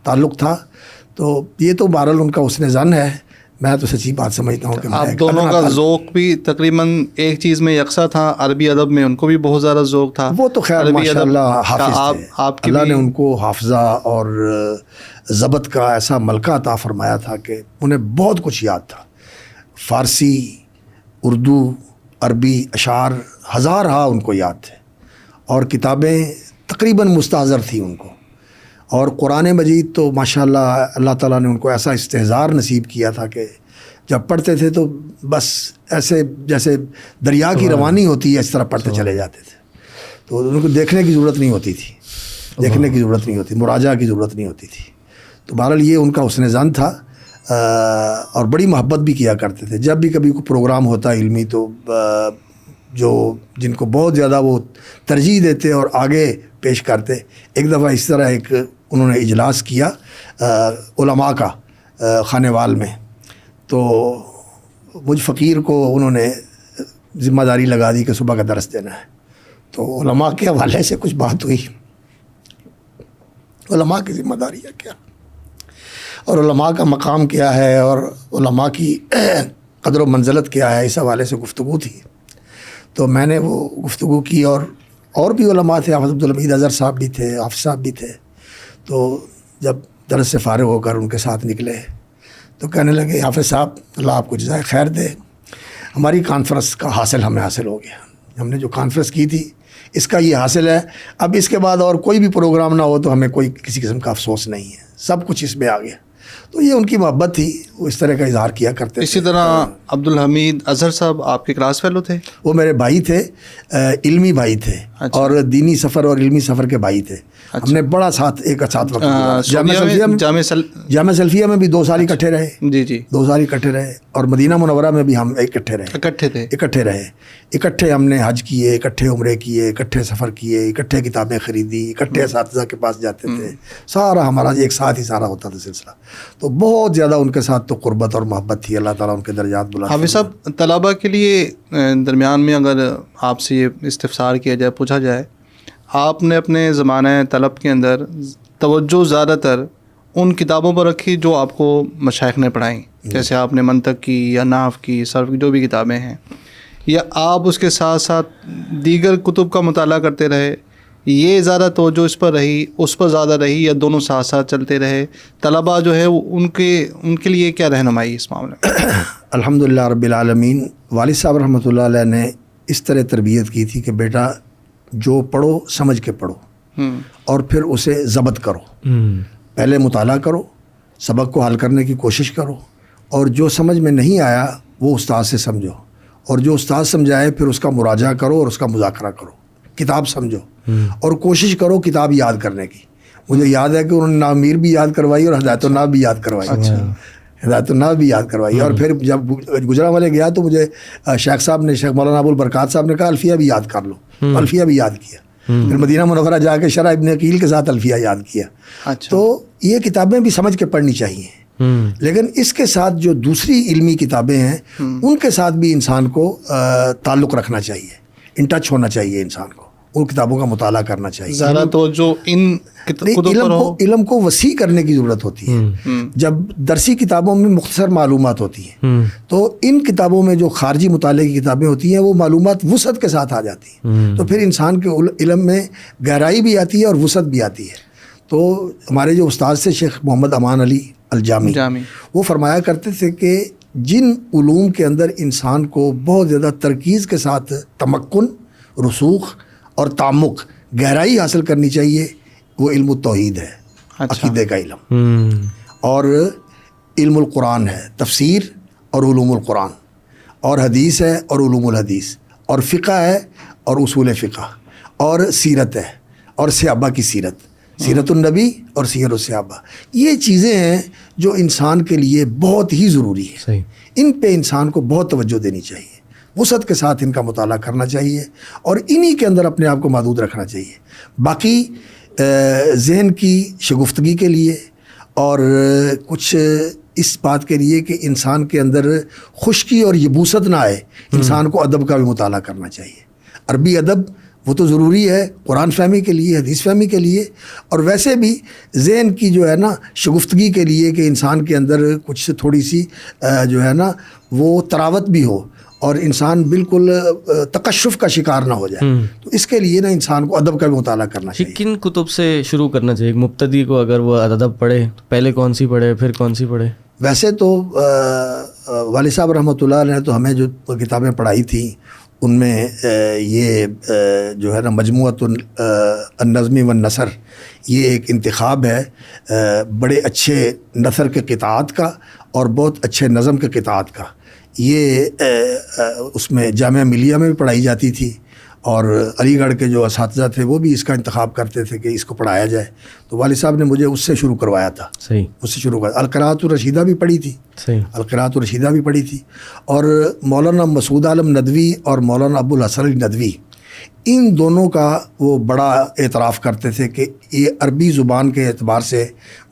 تعلق تھا. تو یہ تو بہرحال ان کا حسن ظن ہے. میں تو سچی بات سمجھتا ہوں کہ آپ دونوں کا ذوق بھی تقریباً ایک چیز میں یکساں تھا. عربی ادب میں ان کو بھی بہت زیادہ ذوق تھا. وہ تو خیر ماشاءاللہ حافظ تھے, اللہ نے ان کو حافظہ اور ضبط کا ایسا ملکہ عطا فرمایا تھا کہ انہیں بہت کچھ یاد تھا. فارسی, اردو, عربی اشعار ہزارہا ان کو یاد تھے, اور کتابیں تقریباً مستحضر تھیں ان کو. اور قرآن مجید تو ماشاءاللہ اللہ تعالیٰ نے ان کو ایسا استحضار نصیب کیا تھا کہ جب پڑھتے تھے تو بس ایسے جیسے دریا کی روانی ہوتی ہے اس طرح پڑھتے چلے جاتے تھے. تو ان کو دیکھنے کی ضرورت نہیں ہوتی تھی, دیکھنے کی ضرورت نہیں ہوتی, مراجعہ کی ضرورت نہیں ہوتی تھی. تو بہرحال یہ ان کا حسن ظن تھا, اور بڑی محبت بھی کیا کرتے تھے. جب بھی کبھی کوئی پروگرام ہوتا علمی تو جو جن کو بہت زیادہ وہ ترجیح دیتے اور آگے پیش کرتے. ایک دفعہ اس طرح ایک انہوں نے اجلاس کیا علماء کا خانے وال میں, تو مجھ فقیر کو انہوں نے ذمہ داری لگا دی کہ صبح کا درس دینا ہے. تو علماء کے حوالے سے کچھ بات ہوئی, علماء کی ذمہ داری ہے کیا, اور علماء کا مقام کیا ہے, اور علماء کی قدر و منزلت کیا ہے, اس حوالے سے گفتگو تھی. تو میں نے وہ گفتگو کی, اور بھی علماء تھے, حافظ عبدالحمید اظہر صاحب بھی تھے, حافظ صاحب بھی تھے. تو جب درس سے فارغ ہو کر ان کے ساتھ نکلے تو کہنے لگے حافظ صاحب اللہ آپ کو جزائے خیر دے, ہماری کانفرنس کا حاصل ہمیں حاصل ہو گیا, ہم نے جو کانفرنس کی تھی اس کا یہ حاصل ہے, اب اس کے بعد اور کوئی بھی پروگرام نہ ہو تو ہمیں کوئی کسی قسم کا افسوس نہیں ہے, سب کچھ اس میں آ گیا. تو یہ ان کی محبت تھی, وہ اس طرح کا اظہار کیا کرتے. اسی طرح عبدالحمید اظہر صاحب آپ کے کلاس فیلو تھے؟ وہ میرے بھائی تھے, علمی بھائی تھے. اچھا. اور دینی سفر اور علمی سفر کے بھائی تھے. اچھا. ہم نے بڑا ساتھ ایک ساتھ وقت جامعہ سلفیہ میں بھی 2 سال اکٹھے رہے. جی 2 سال اکٹھے رہے, اور مدینہ منورہ میں بھی ہم اکٹھے رہے. اکٹھے ہم نے حج کیے, اکٹھے عمرے کیے, اکٹھے سفر کیے, اکٹھے کتابیں خریدی, اکٹھے اساتذہ کے پاس جاتے تھے. سارا ہمارا ایک ساتھ ہی سارا ہوتا تھا سلسلہ. تو بہت زیادہ ان کے ساتھ تو قربت اور محبت تھی. اللہ تعالیٰ ان کے درجات بلند. حافظ صاحب طلباء کے لیے درمیان میں اگر آپ سے یہ استفسار کیا جائے, پوچھا جائے, آپ نے اپنے زمانہ طلب کے اندر توجہ زیادہ تر ان کتابوں پر رکھی جو آپ کو مشائخ نے پڑھائیں, جیسے آپ نے منطق کی یا نحو کی, صرف کی جو بھی کتابیں ہیں, یا آپ اس کے ساتھ ساتھ دیگر کتب کا مطالعہ کرتے رہے, یہ زیادہ توجہ اس پر رہی, اس پر زیادہ رہی, یا دونوں ساتھ ساتھ چلتے رہے؟ طلباء جو ہے ان کے لیے کیا رہنمائی اس معاملے میں؟ الحمدللہ رب العالمین. والد صاحب رحمۃ اللہ علیہ نے اس طرح تربیت کی تھی کہ بیٹا جو پڑھو سمجھ کے پڑھو, اور پھر اسے ضبط کرو. پہلے مطالعہ کرو, سبق کو حل کرنے کی کوشش کرو, اور جو سمجھ میں نہیں آیا وہ استاد سے سمجھو, اور جو استاد سمجھائے پھر اس کا مراجعہ کرو اور اس کا مذاکرہ کرو. کتاب سمجھو اور کوشش کرو کتاب یاد کرنے کی. مجھے یاد ہے کہ انہوں نے نامیر بھی یاد کروائی اور ہدایت النحو بھی یاد کروائی. ہدایت النحو بھی یاد کروائی. اور پھر جب گجرانوالے گیا تو مجھے شیخ صاحب نے, شیخ مولانا ابو البرکات صاحب نے کہا الفیہ بھی یاد کر لو. الفیہ بھی یاد کیا. پھر مدینہ منورہ جا کے شرح ابن عقیل کے ساتھ الفیہ یاد کیا. تو یہ کتابیں بھی سمجھ کے پڑھنی چاہیے, لیکن اس کے ساتھ جو دوسری علمی کتابیں ہیں ان کے ساتھ بھی انسان کو تعلق رکھنا چاہیے, ان ٹچ ہونا چاہیے انسان کو, ان کتابوں کا مطالعہ کرنا چاہیے. زیادہ تو جو علم کو وسیع کرنے کی ضرورت ہوتی ہے. جب درسی کتابوں میں مختصر معلومات ہوتی ہیں تو ان کتابوں میں جو خارجی مطالعے کی کتابیں ہوتی ہیں وہ معلومات وسعت کے ساتھ آ جاتی ہیں. تو پھر انسان کے علم میں گہرائی بھی آتی ہے اور وسعت بھی آتی ہے. تو ہمارے جو استاد سے شیخ محمد امان علی الجامی, وہ فرمایا کرتے تھے کہ جن علوم کے اندر انسان کو بہت زیادہ ترکیز کے ساتھ تمکن, رسوخ اور تعمق, گہرائی حاصل کرنی چاہیے, وہ علم التوحید ہے, عقیدے کا علم, اور علم القرآن ہے, تفسیر اور علوم القرآن, اور حدیث ہے اور علوم الحدیث, اور فقہ ہے اور اصول فقہ, اور سیرت ہے اور صحابہ کی سیرت, سیرت النبی اور سیر الصحابہ. یہ چیزیں ہیں جو انسان کے لیے بہت ہی ضروری ہے. ان پہ انسان کو بہت توجہ دینی چاہیے, وسعت کے ساتھ ان کا مطالعہ کرنا چاہیے, اور انہی کے اندر اپنے آپ کو محدود رکھنا چاہیے. باقی ذہن کی شگفتگی کے لیے اور کچھ اس بات کے لیے کہ انسان کے اندر خشکی اور یبوست نہ آئے, انسان کو ادب کا بھی مطالعہ کرنا چاہیے. عربی ادب وہ تو ضروری ہے قرآن فہمی کے لیے, حدیث فہمی کے لیے, اور ویسے بھی ذہن کی جو ہے نا شگفتگی کے لیے کہ انسان کے اندر کچھ تھوڑی سی جو ہے نا وہ تراوت بھی ہو اور انسان بالکل تکشف کا شکار نہ ہو جائے. تو اس کے لیے نا انسان کو ادب کا بھی مطالعہ کرنا چاہیے. کن کتب سے شروع کرنا چاہیے مبتدی کو؟ اگر وہ ادب پڑھے تو پہلے کون سی پڑھے, پھر کون سی پڑھے؟ ویسے تو والد صاحب رحمۃ اللہ نے تو ہمیں جو کتابیں پڑھائی تھیں ان میں یہ جو ہے نا مجموعۃ النظم والنثر، یہ ایک انتخاب ہے بڑے اچھے نثر کے قطعات کا اور بہت اچھے نظم کے قطعات کا. یہ اس میں جامعہ ملیہ میں بھی پڑھائی جاتی تھی، اور علی گڑھ کے جو اساتذہ تھے وہ بھی اس کا انتخاب کرتے تھے کہ اس کو پڑھایا جائے. تو والد صاحب نے مجھے اس سے شروع کروایا تھا. صحیح. اس سے شروع کر القراءۃ الرشیدہ بھی پڑھی تھی. صحیح. القراءۃ الرشیدہ بھی پڑھی تھی. اور مولانا مسعود عالم ندوی اور مولانا ابو الحسن علی ندوی، ان دونوں کا وہ بڑا اعتراف کرتے تھے کہ یہ عربی زبان کے اعتبار سے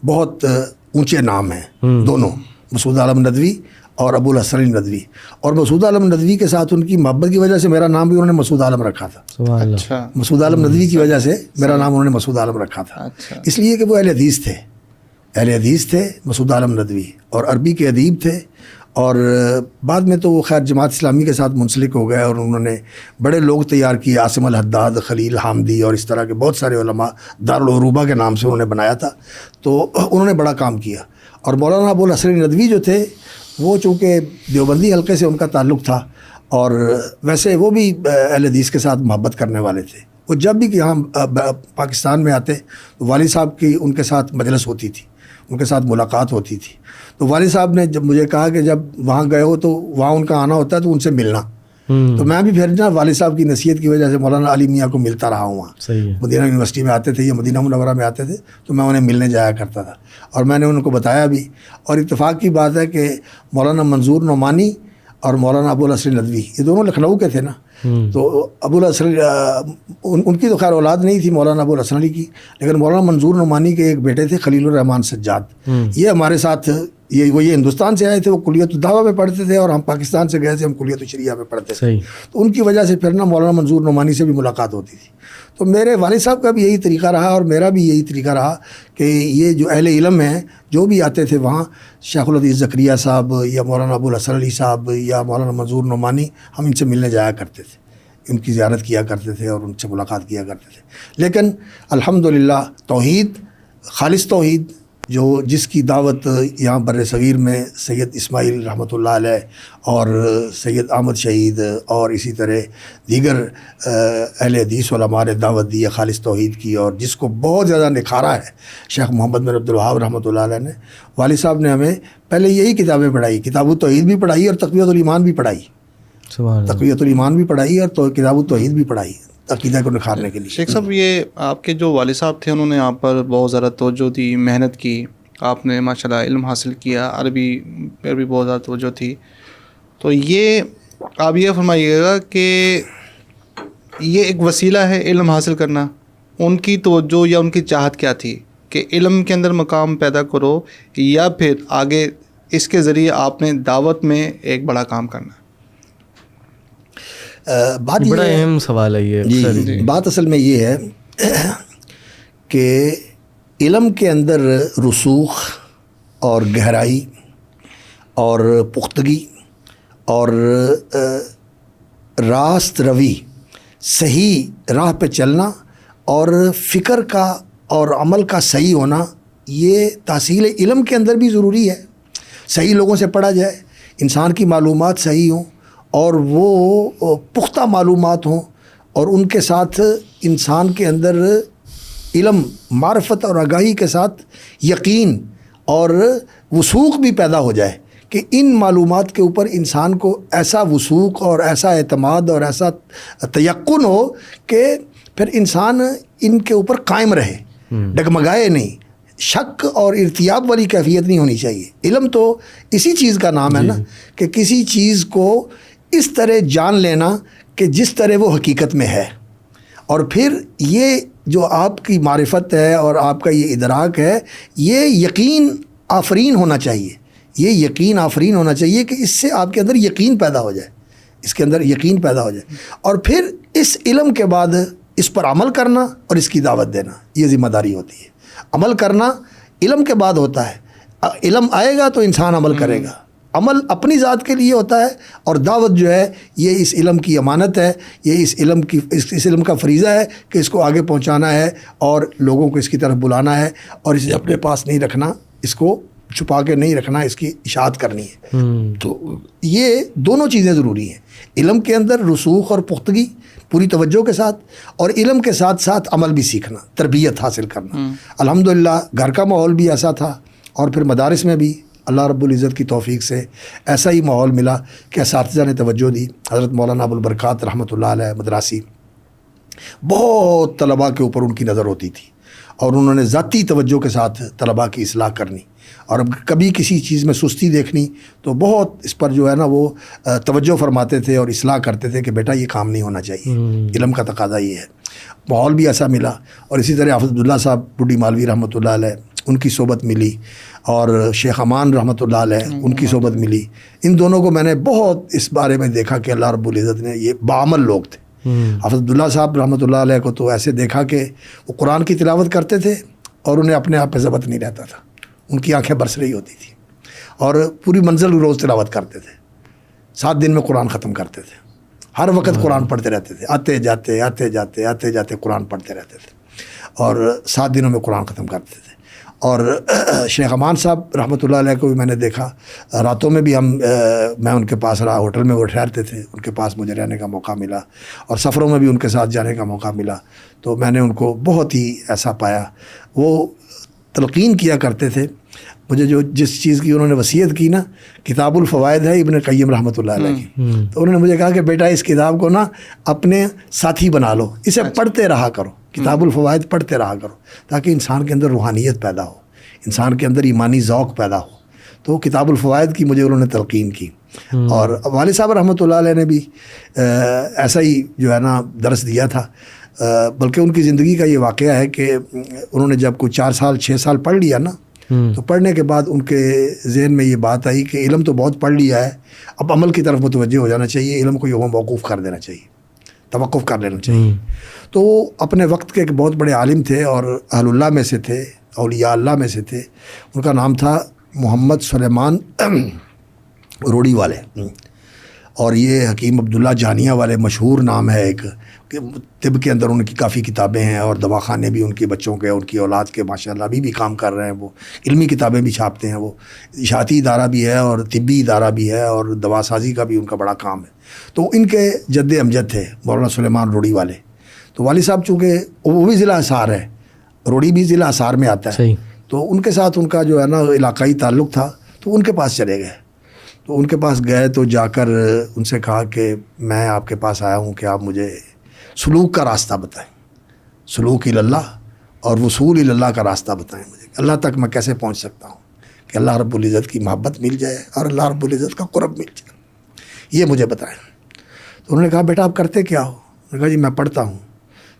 بہت اونچے نام ہیں دونوں، مسعود عالم ندوی اور ابو الحسن علی ندوی. اور مسعود عالم ندوی کے ساتھ ان کی محبت کی وجہ سے میرا نام بھی انہوں نے مسعود عالم رکھا تھا. سبحان اللہ. اچھا. مسعود عالم ندوی کی وجہ سے میرا نام انہوں نے مسعود عالم رکھا تھا. اچھا. اس لیے کہ وہ اہل حدیث تھے، اہل حدیث تھے مسعود عالم ندوی، اور عربی کے ادیب تھے. اور بعد میں تو وہ خیر جماعت اسلامی کے ساتھ منسلک ہو گئے، اور انہوں نے بڑے لوگ تیار کیے، عاصم الحداد، خلیل حامدی اور اس طرح کے بہت سارے علماء دارالعروبہ کے نام سے انہوں نے بنایا تھا. تو انہوں نے بڑا کام کیا. اور مولانا ابو الحسن علی ندوی جو تھے وہ چونکہ دیوبندی حلقے سے ان کا تعلق تھا، اور ویسے وہ بھی اہل حدیث کے ساتھ محبت کرنے والے تھے. وہ جب بھی یہاں پاکستان میں آتے تو والد صاحب کی ان کے ساتھ مجلس ہوتی تھی، ان کے ساتھ ملاقات ہوتی تھی. تو والد صاحب نے جب مجھے کہا کہ جب وہاں گئے ہو تو وہاں ان کا آنا ہوتا ہے تو ان سے ملنا. تو میں بھی پھر نا والد صاحب کی نصیحت کی وجہ سے مولانا علی میاں کو ملتا رہا ہوں. وہاں مدینہ یونیورسٹی میں آتے تھے یا مدینہ منورہ میں آتے تھے تو میں انہیں ملنے جایا کرتا تھا، اور میں نے ان کو بتایا بھی. اور اتفاق کی بات ہے کہ مولانا منظور نعمانی اور مولانا ابو الحسن ندوی یہ دونوں لکھنؤ کے تھے نا. تو ابو الحسن ان کی تو خیر اولاد نہیں تھی مولانا ابو الحسن علی کی، لیکن مولانا منظور نعمانی کے ایک بیٹے تھے خلیل الرحمان سجاد. یہ ہمارے ساتھ یہ ہندوستان سے آئے تھے، وہ کلیت الدعوہ میں پڑھتے تھے، اور ہم پاکستان سے گئے تھے، ہم کلیت الشریعہ میں پڑھتے تھے. تو ان کی وجہ سے پھر نا مولانا منظور نعمانی سے بھی ملاقات ہوتی تھی. تو میرے والد صاحب کا بھی یہی طریقہ رہا اور میرا بھی یہی طریقہ رہا کہ یہ جو اہل علم ہیں جو بھی آتے تھے وہاں، شیخ الحدیث زکریا صاحب یا مولانا ابو الحسن علی صاحب یا مولانا منظور نعمانی، ہم ان سے ملنے جایا کرتے تھے، ان کی زیارت کیا کرتے تھے اور ان سے ملاقات کیا کرتے تھے. لیکن الحمدللہ توحید، خالص توحید، جو جس کی دعوت یہاں بر صغیر میں سید اسماعیل رحمۃ اللہ علیہ اور سید احمد شہید اور اسی طرح دیگر اہل حدیث علماء نے دعوت دی ہے خالص توحید کی، اور جس کو بہت زیادہ نکھارا ہے شیخ محمد بن عبد الوہاب رحمۃ اللہ علیہ نے. والد صاحب نے ہمیں پہلے یہی کتابیں پڑھائی، کتاب التوحید بھی پڑھائی اور تقویۃ الایمان بھی پڑھائی. تقویۃ الایمان بھی پڑھائی اور تو کتاب التوحید بھی پڑھائی عقیدہ کو نکھارنے کے لیے. شیخ صاحب، یہ آپ کے جو والد صاحب تھے انہوں نے آپ پر بہت زیادہ توجہ دی، محنت کی، آپ نے ماشاءاللہ علم حاصل کیا، عربی پر بھی بہت زیادہ توجہ تھی. تو یہ آپ یہ فرمائیے گا کہ یہ ایک وسیلہ ہے علم حاصل کرنا، ان کی توجہ یا ان کی چاہت کیا تھی کہ علم کے اندر مقام پیدا کرو، یا پھر آگے اس کے ذریعے آپ نے دعوت میں ایک بڑا کام کرنا؟ بات بڑا اہم سوال ہے یہ. جی بات اصل میں یہ ہے کہ علم کے اندر رسوخ اور گہرائی اور پختگی اور راست روی، صحیح راہ پہ چلنا اور فکر کا اور عمل کا صحیح ہونا، یہ تحصیل علم کے اندر بھی ضروری ہے. صحیح لوگوں سے پڑھا جائے، انسان کی معلومات صحیح ہوں اور وہ پختہ معلومات ہوں، اور ان کے ساتھ انسان کے اندر علم، معرفت اور آگاہی کے ساتھ یقین اور وثوق بھی پیدا ہو جائے کہ ان معلومات کے اوپر انسان کو ایسا وثوق اور ایسا اعتماد اور ایسا تیقن ہو کہ پھر انسان ان کے اوپر قائم رہے، ڈگمگائے نہیں. شک اور ارتیاب والی کیفیت نہیں ہونی چاہیے. علم تو اسی چیز کا نام ہے نا کہ کسی چیز کو اس طرح جان لینا کہ جس طرح وہ حقیقت میں ہے، اور پھر یہ جو آپ کی معرفت ہے اور آپ کا یہ ادراک ہے، یہ یقین آفرین ہونا چاہیے. یہ یقین آفرین ہونا چاہیے کہ اس سے آپ کے اندر یقین پیدا ہو جائے، اس کے اندر یقین پیدا ہو جائے، اور پھر اس علم کے بعد اس پر عمل کرنا اور اس کی دعوت دینا، یہ ذمہ داری ہوتی ہے. عمل کرنا علم کے بعد ہوتا ہے. علم آئے گا تو انسان عمل کرے گا. عمل اپنی ذات کے لیے ہوتا ہے، اور دعوت جو ہے یہ اس علم کی امانت ہے، یہ اس علم کا فریضہ ہے کہ اس کو آگے پہنچانا ہے اور لوگوں کو اس کی طرف بلانا ہے، اور اسے اپنے پاس نہیں رکھنا، اس کو چھپا کے نہیں رکھنا, اس کی اشاعت کرنی ہے. تو یہ دونوں چیزیں ضروری ہیں, علم کے اندر رسوخ اور پختگی پوری توجہ کے ساتھ, اور علم کے ساتھ ساتھ عمل بھی سیکھنا, تربیت حاصل کرنا. الحمدللہ گھر کا ماحول بھی ایسا تھا, اور پھر مدارس میں بھی اللہ رب العزت کی توفیق سے ایسا ہی ماحول ملا کہ اساتذہ نے توجہ دی. حضرت مولانا ابوالبرکات رحمۃ اللہ علیہ مدراسی, بہت طلباء کے اوپر ان کی نظر ہوتی تھی, اور انہوں نے ذاتی توجہ کے ساتھ طلباء کی اصلاح کرنی, اور اب کبھی کسی چیز میں سستی دیکھنی تو بہت اس پر جو ہے نا وہ توجہ فرماتے تھے اور اصلاح کرتے تھے کہ بیٹا یہ کام نہیں ہونا چاہیے, علم کا تقاضا یہ ہے. ماحول بھی ایسا ملا. اور اسی طرح حافظ عبداللہ صاحب بڈی مالوی رحمۃ اللہ علیہ, ان کی صحبت ملی, اور شیخ امان رحمۃ اللہ علیہ ان کی صحبت ملی. ان دونوں کو میں نے بہت اس بارے میں دیکھا کہ اللہ رب العزت نے, یہ باعمل لوگ تھے. حافظ عبداللہ صاحب رحمۃ اللہ علیہ کو تو ایسے دیکھا کہ وہ قرآن کی تلاوت کرتے تھے اور انہیں اپنے آپ پہ ضبط نہیں رہتا تھا, ان کی آنکھیں برس رہی ہوتی تھیں, اور پوری منزل روز تلاوت کرتے تھے. 7 دن میں قرآن ختم کرتے تھے, ہر وقت قرآن پڑھتے رہتے تھے, آتے جاتے قرآن پڑھتے رہتے تھے, اور 7 دنوں میں قرآن ختم کرتے تھے. اور شیخ امان صاحب رحمۃ اللہ علیہ کو بھی میں نے دیکھا, راتوں میں بھی میں ان کے پاس رہا, ہوٹل میں وہ ٹھہرتے تھے, ان کے پاس مجھے رہنے کا موقع ملا, اور سفروں میں بھی ان کے ساتھ جانے کا موقع ملا. تو میں نے ان کو بہت ہی ایسا پایا, وہ تلقین کیا کرتے تھے مجھے, جس چیز کی انہوں نے وصیت کی نا, کتاب الفوائد ہے ابن قیم رحمۃ اللہ علیہ کی, تو انہوں نے مجھے کہا کہ بیٹا اس کتاب کو نا اپنے ساتھی بنا لو, اسے پڑھتے رہا کرو, کتاب الفوائد پڑھتے رہا کرو, تاکہ انسان کے اندر روحانیت پیدا ہو, انسان کے اندر ایمانی ذوق پیدا ہو. تو کتاب الفوائد کی مجھے انہوں نے تلقین کی. اور والد صاحب رحمۃ اللہ علیہ نے بھی ایسا ہی جو ہے نا درس دیا تھا, بلکہ ان کی زندگی کا یہ واقعہ ہے کہ انہوں نے جب کوئی 4 سال 6 سال پڑھ لیا نا, تو پڑھنے کے بعد ان کے ذہن میں یہ بات آئی کہ علم تو بہت پڑھ لیا ہے, اب عمل کی طرف متوجہ ہو جانا چاہیے, علم کو یوں موقوف کر دینا چاہیے, توقف کر لینا چاہیے. تو وہ اپنے وقت کے ایک بہت بڑے عالم تھے, اور اہل اللہ میں سے تھے, اولیاء اللہ میں سے تھے. ان کا نام تھا محمد سلیمان روڑی والے, اور یہ حکیم عبداللہ جہانیہ والے مشہور نام ہے ایک, کہ طب کے اندر ان کی کافی کتابیں ہیں, اور دواخانے بھی ان کے بچوں کے, ان کی اولاد کے ماشاءاللہ ابھی بھی کام کر رہے ہیں. وہ علمی کتابیں بھی چھاپتے ہیں, وہ اشاعتی ادارہ بھی ہے اور طبی ادارہ بھی ہے, اور دوا سازی کا بھی ان کا بڑا کام ہے. تو ان کے جد امجد تھے مولانا سلیمان روڑی والے. تو والد صاحب چونکہ وہ بھی ضلع حصار ہے, روڑی بھی ضلع حصار میں آتا ہے, تو ان کے ساتھ ان کا جو ہے نا علاقائی تعلق تھا, تو ان کے پاس چلے گئے. تو ان کے پاس گئے تو جا کر ان سے کہا کہ میں آپ کے پاس آیا ہوں کہ آپ مجھے سلوک کا راستہ بتائیں, سلوک اللہ اور وصول اللہ کا راستہ بتائیں مجھے, اللہ تک میں کیسے پہنچ سکتا ہوں کہ اللہ رب العزت کی محبت مل جائے اور اللہ رب العزت کا قرب مل جائے, یہ مجھے بتائیں. تو انہوں نے کہا بیٹا آپ کرتے کیا ہو؟ انہوں نے کہا جی میں پڑھتا ہوں.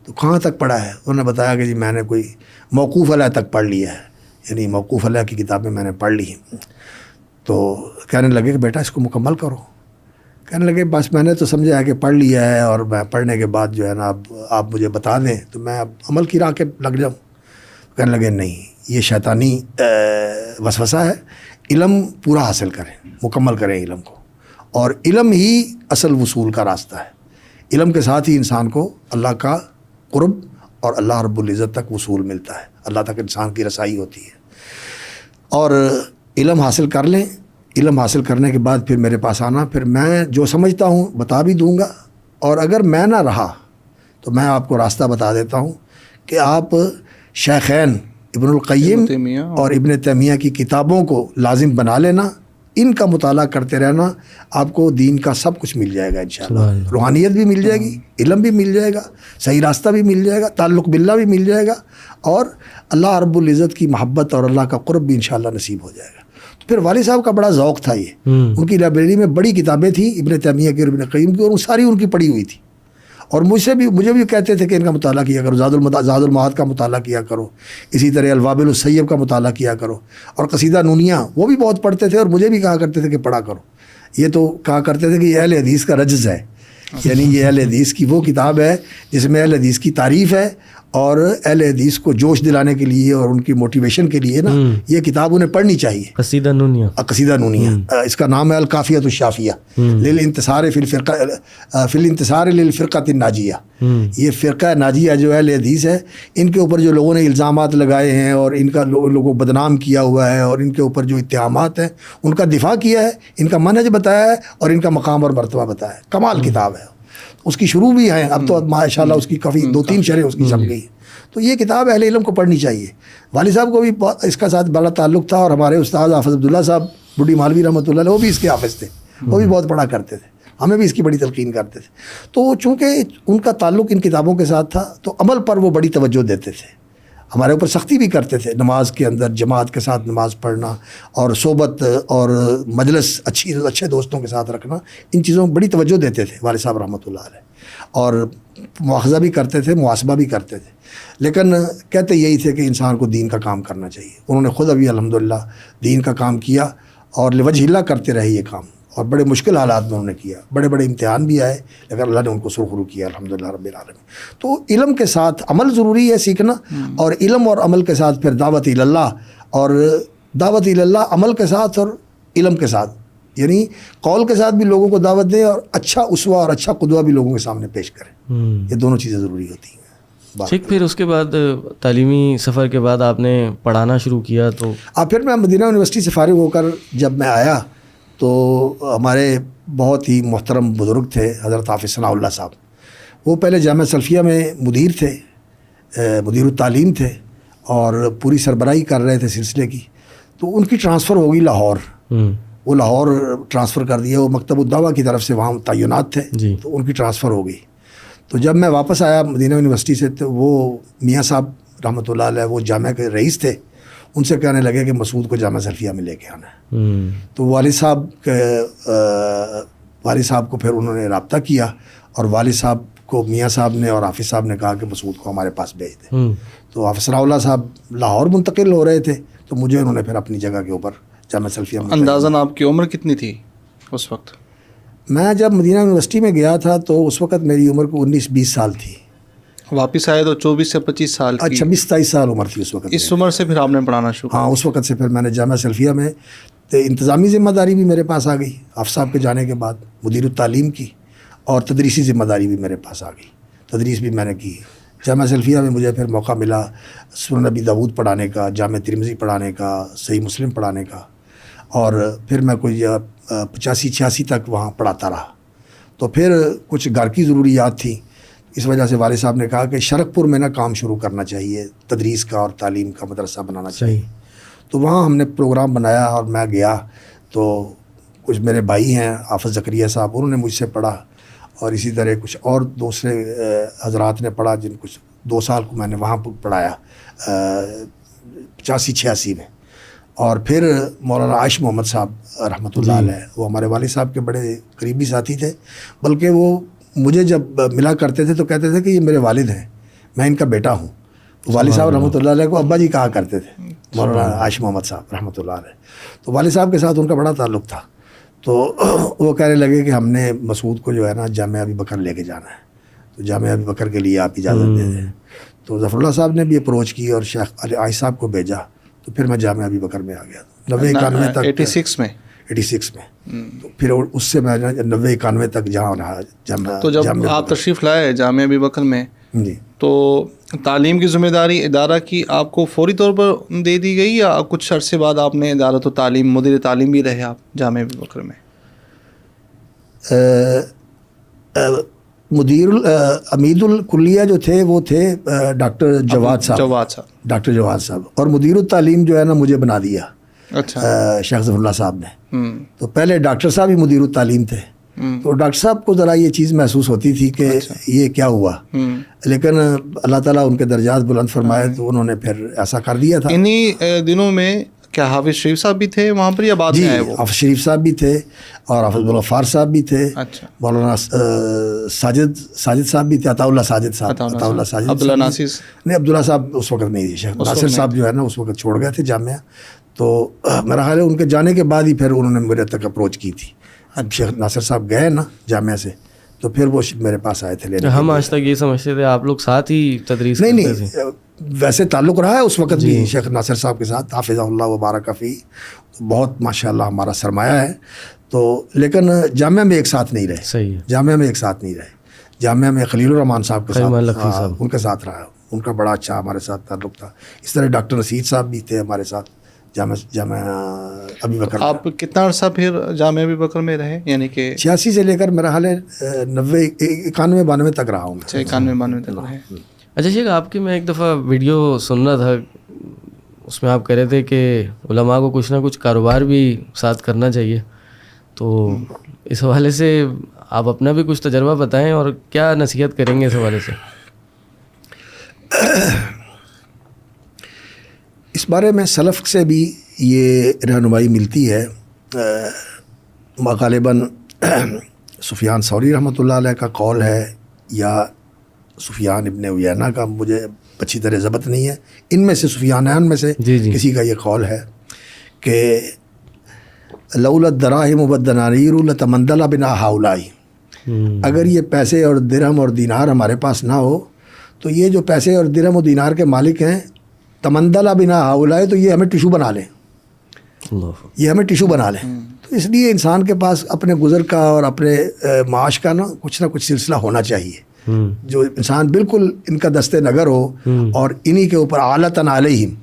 تو کہاں تک پڑھا ہے؟ انہوں نے بتایا کہ جی میں نے کوئی موقوف علیہ تک پڑھ لیا ہے, یعنی موقوف علیہ کی کتابیں میں نے پڑھ لی ہیں. تو کہنے لگے کہ بیٹا اس کو مکمل کرو. کہنے لگے بس میں نے تو سمجھا ہے کہ پڑھ لیا ہے, اور میں پڑھنے کے بعد جو ہے نا اب آپ مجھے بتا دیں تو میں اب عمل کی راہ کے لگ جاؤں. کہنے لگے نہیں, یہ شیطانی وسوسہ ہے, علم پورا حاصل کریں, مکمل کریں علم کو, اور علم ہی اصل وصول کا راستہ ہے. علم کے ساتھ ہی انسان کو اللہ کا قرب اور اللہ رب العزت تک وصول ملتا ہے, اللہ تک انسان کی رسائی ہوتی ہے. اور علم حاصل کر لیں, علم حاصل کرنے کے بعد پھر میرے پاس آنا, پھر میں جو سمجھتا ہوں بتا بھی دوں گا, اور اگر میں نہ رہا تو میں آپ کو راستہ بتا دیتا ہوں کہ آپ شیخین ابن القیم اور ابن تیمیہ کی کتابوں کو لازم بنا لینا, ان کا مطالعہ کرتے رہنا, آپ کو دین کا سب کچھ مل جائے گا انشاءاللہ. روحانیت بھی مل جائے گی, علم بھی مل جائے گا, صحیح راستہ بھی مل جائے گا, تعلق باللہ بھی مل جائے گا, اور اللہ رب العزت کی محبت اور اللہ کا قرب بھی انشاءاللہ نصیب ہو جائے گا. تو پھر والد صاحب کا بڑا ذوق تھا یہ, ان کی لائبریری میں بڑی کتابیں تھیں ابن تیمیہ کی اور ابن قیم کی, اور وہ ساری ان کی پڑھی ہوئی تھی. اور مجھے بھی کہتے تھے کہ ان کا مطالعہ کیا کرو, زاد المعاد کا مطالعہ کیا کرو, اسی طرح الوابل السیب کا مطالعہ کیا کرو, اور قصیدہ نونیہ وہ بھی بہت پڑھتے تھے, اور مجھے بھی کہا کرتے تھے کہ پڑھا کرو. یہ تو کہا کرتے تھے کہ یہ اہل حدیث کا رجز ہے, یعنی یہ اہل حدیث کی وہ کتاب ہے جس میں اہل حدیث کی تعریف ہے اور اہل حدیث کو جوش دلانے کے لیے اور ان کی موٹیویشن کے لیے نا یہ کتاب انہیں پڑھنی چاہیے. قصیدہ نونیہ. قصیدہ نونیہ اس کا نام ہے الکافیۃ الشافیہ للانتصار فی الانتصار للفرقۃ الناجیہ. یہ فرقہ ناجیہ جو اہل حدیث ہے ان کے اوپر جو لوگوں نے الزامات لگائے ہیں اور ان کا لوگوں کو بدنام کیا ہوا ہے اور ان کے اوپر جو اتہامات ہیں ان کا دفاع کیا ہے, ان کا منہج بتایا ہے اور ان کا مقام اور مرتبہ بتایا ہے. کمال کتاب ہے. اس کی شروع بھی ہیں, اب تو ماشاءاللہ اس کی کافی 2-3 شرح اس کی چل گئی. تو یہ کتاب اہل علم کو پڑھنی چاہیے. والد صاحب کو بھی اس کا ساتھ بڑا تعلق تھا اور ہمارے استاد حافظ عبداللہ صاحب بڈھی مالوی رحمۃ اللہ علیہ وہ بھی اس کے حافظ تھے, وہ بھی بہت پڑھا کرتے تھے, ہمیں بھی اس کی بڑی تلقین کرتے تھے. تو چونکہ ان کا تعلق ان کتابوں کے ساتھ تھا تو عمل پر وہ بڑی توجہ دیتے تھے. ہمارے اوپر سختی بھی کرتے تھے, نماز کے اندر جماعت کے ساتھ نماز پڑھنا اور صحبت اور مجلس اچھے دوستوں کے ساتھ رکھنا, ان چیزوں میں بڑی توجہ دیتے تھے والد صاحب رحمۃ اللہ علیہ. اور مواخذہ بھی کرتے تھے, محاسبہ بھی کرتے تھے, لیکن کہتے یہی تھے کہ انسان کو دین کا کام کرنا چاہیے. انہوں نے خود ابھی الحمدللہ دین کا کام کیا اور لوجہ اللہ کرتے رہے یہ کام, اور بڑے مشکل حالات میں انہوں نے کیا, بڑے بڑے امتحان بھی آئے, لیکن اللہ نے ان کو سرخرو کیا الحمدللہ رب العالمین. تو علم کے ساتھ عمل ضروری ہے سیکھنا, اور علم اور عمل کے ساتھ پھر دعوت اللہ, اور دعوت اللہ عمل کے ساتھ اور علم کے ساتھ, یعنی قول کے ساتھ بھی لوگوں کو دعوت دیں اور اچھا اسوہ اور اچھا قدوہ بھی لوگوں کے سامنے پیش کریں. یہ دونوں چیزیں ضروری ہوتی ہیں. ٹھیک. پھر اس کے بعد تعلیمی سفر کے بعد آپ نے پڑھانا شروع کیا تو پھر میں مدینہ یونیورسٹی سے فارغ ہو کر جب میں آیا تو ہمارے بہت ہی محترم بزرگ تھے حضرت حافظ ثناء اللہ صاحب. وہ پہلے جامعہ سلفیہ میں مدیر تھے, مدیر التعلیم تھے اور پوری سربراہی کر رہے تھے سلسلے کی. تو ان کی ٹرانسفر ہو گئی لاہور. وہ لاہور ٹرانسفر کر دیا, وہ مکتب الدعوہ کی طرف سے وہاں تعینات تھے, تو ان کی ٹرانسفر ہو گئی. تو جب میں واپس آیا مدینہ یونیورسٹی سے تو وہ میاں صاحب رحمۃ اللہ علیہ وہ جامعہ کے رئیس تھے, ان سے کہنے لگے کہ مسعود کو جامعہ سلفیہ میں لے کے آنا ہے. تو والد صاحب کو پھر انہوں نے رابطہ کیا اور والد صاحب کو میاں صاحب نے اور حافظ صاحب نے کہا کہ مسعود کو ہمارے پاس بھیج دیں. تو حافظ ثناء اللہ صاحب لاہور منتقل ہو رہے تھے, تو مجھے انہوں نے پھر اپنی جگہ کے اوپر جامعہ سلفیہ میں. اندازاً آپ کی عمر کتنی تھی اس وقت؟ میں جب مدینہ یونیورسٹی میں گیا تھا تو اس وقت میری عمر کو 19-20 سال تھی. واپس آئے تو 24 سے 25 سال کی. 26-27 سال عمر تھی اس وقت. اس عمر سے پھر آپ نے پڑھانا شروع؟ ہاں, اس وقت سے پھر میں نے جامعہ سلفیہ میں انتظامی ذمہ داری بھی میرے پاس آ گئی حافظ صاحب کے جانے کے بعد, مدیر التعلیم کی, اور تدریسی ذمہ داری بھی میرے پاس آ گئی. تدریس بھی میں نے کی. جامعہ سلفیہ میں مجھے پھر موقع ملا سنن نبی داؤد پڑھانے کا, جامع ترمذی پڑھانے کا, صحیح مسلم پڑھانے کا, اور پھر میں کوئی 85-86 تک وہاں پڑھاتا رہا. تو پھر کچھ گھر کی ضروریات تھیں, اس وجہ سے والد صاحب نے کہا کہ شرک پور میں نا کام شروع کرنا چاہیے, تدریس کا اور تعلیم کا مدرسہ بنانا چاہیے. تو وہاں ہم نے پروگرام بنایا اور میں گیا. تو کچھ میرے بھائی ہیں حافظ زکریا صاحب, انہوں نے مجھ سے پڑھا, اور اسی طرح کچھ اور دوسرے حضرات نے پڑھا جن کچھ 2 سال کو میں نے وہاں پڑھایا 85-86 میں. اور پھر مولانا عائش محمد صاحب رحمۃ اللہ علیہ, وہ ہمارے والد صاحب کے بڑے قریبی ساتھی تھے, بلکہ وہ مجھے جب ملا کرتے تھے تو کہتے تھے کہ یہ میرے والد ہیں, میں ان کا بیٹا ہوں. والد صاحب رحمۃ اللہ علیہ کو ابا جی کہا کرتے تھے, مولانا عائش محمد صاحب رحمۃ اللہ علیہ. تو والد صاحب کے ساتھ ان کا بڑا تعلق تھا. تو وہ کہنے لگے کہ ہم نے مسعود کو جو ہے نا جامعہ ابی بکر لے کے جانا ہے, تو جامعہ ابی بکر کے لیے آپ اجازت دے دیں. تو ظفر اللہ صاحب نے بھی اپروچ کی اور شیخ علی عائش صاحب کو بھیجا. تو پھر میں جامعہ ابی بکر میں آ گیا 90-91 تک. 86 میں. تو پھر اس سے میں 90-91 تک جہاں رہا جامعہ. تو جب آپ تشریف لائے جامعہ ابی بکر میں, جی, تو تعلیم کی ذمہ داری ادارہ کی آپ کو فوری طور پر دے دی گئی, یا کچھ عرصے بعد آپ نے ادارۃ التعلیم مدیر تعلیم بھی رہے آپ جامعہ ابی بکر میں؟ مدیر امید الکلیہ جو تھے وہ تھے ڈاکٹر جواد صاحب, اور مدیر التعلیم جو ہے نا مجھے بنا دیا شیخ ظفر اللہ صاحب نے. تو پہلے ڈاکٹر صاحب ہی مدیر التعلیم تھے. تو ڈاکٹر صاحب کو ذرا یہ چیز محسوس ہوتی تھی کہ یہ کیا ہوا, لیکن اللہ تعالیٰ ان کے درجات بلند فرمائے, تو انہوں نے پھر ایسا کر دیا تھا. انہی دنوں میں کیا حافظ شریف صاحب بھی تھے وہاں پر یا بعد میں آئے وہ؟ حافظ شریف صاحب بھی تھے اور حافظ الغفار صاحب بھی تھے. مولانا ساجد صاحب بھی تھے, عطا اللہ ساجد صاحب, عبداللہ ناصر نہیں, عبداللہ صاحب اس وقت نہیں تھے, شیخ ناصر صاحب جو ہے نا اس وقت چھوڑ گئے تھے جامعہ. تو میرا خیال ہے ان کے جانے کے بعد ہی پھر انہوں نے میرے تک اپروچ کی تھی. شیخ ناصر صاحب گئے نا جامعہ سے, تو پھر وہ میرے پاس آئے تھے لینے. ہم آج تک یہ سمجھتے تھے آپ لوگ ساتھ ہی تدریس نہیں کرتے تھے. ویسے تعلق رہا ہے اس وقت بھی شیخ ناصر صاحب کے ساتھ, حافظہ اللہ وبارک فی, بہت ماشاء اللہ ہمارا سرمایہ ہے. تو لیکن جامعہ میں ایک ساتھ نہیں رہے. صحیح ہے. جامعہ میں ایک ساتھ نہیں رہے. جامعہ میں خلیل الرحمان صاحب کے ساتھ ان کے ساتھ رہا. ان کا بڑا اچھا ہمارے ساتھ تعلق تھا. اس طرح ڈاکٹر رشید صاحب بھی تھے ہمارے ساتھ جامعہ ابی بکر. آپ کتنا عرصہ پھر جامعہ ابی بکر میں رہے؟ یعنی کہ 86 سے لے کر میرا حال ہے 90 91 92 تک رہا ہوں. 91 92 تک رہے. اچھا شیخ, آپ کی میں ایک دفعہ ویڈیو سن رہا تھا, اس میں آپ کہہ رہے تھے کہ علماء کو کچھ نہ کچھ کاروبار بھی ساتھ کرنا چاہیے. تو اس حوالے سے آپ اپنا بھی کچھ تجربہ بتائیں اور کیا نصیحت کریں گے اس حوالے سے؟ اس بارے میں سلف سے بھی یہ رہنمائی ملتی ہے. غالباً سفیان ثوری رحمۃ اللہ علیہ کا قول ہے یا سفیان ابن عیینہ کا, مجھے اچھی طرح ضبط نہیں ہے, ان میں سے سفیانان میں سے کسی کا یہ قول ہے کہ لولا الدراہم والدنانیر لتمندل بنا ہؤلاء. اگر یہ پیسے اور درہم اور دینار ہمارے پاس نہ ہو تو یہ جو پیسے اور درہم اور دینار کے مالک ہیں, تمندل بنا ہؤلاء, تو یہ ہمیں ٹیشو بنا لیں, یہ ہمیں ٹیشو بنا لیں. تو اس لیے انسان کے پاس اپنے گزر کا اور اپنے معاش کا نہ کچھ سلسلہ ہونا چاہیے, جو انسان بالکل ان کا دست نگر ہو اور انہی کے اوپر آلتن علیہم,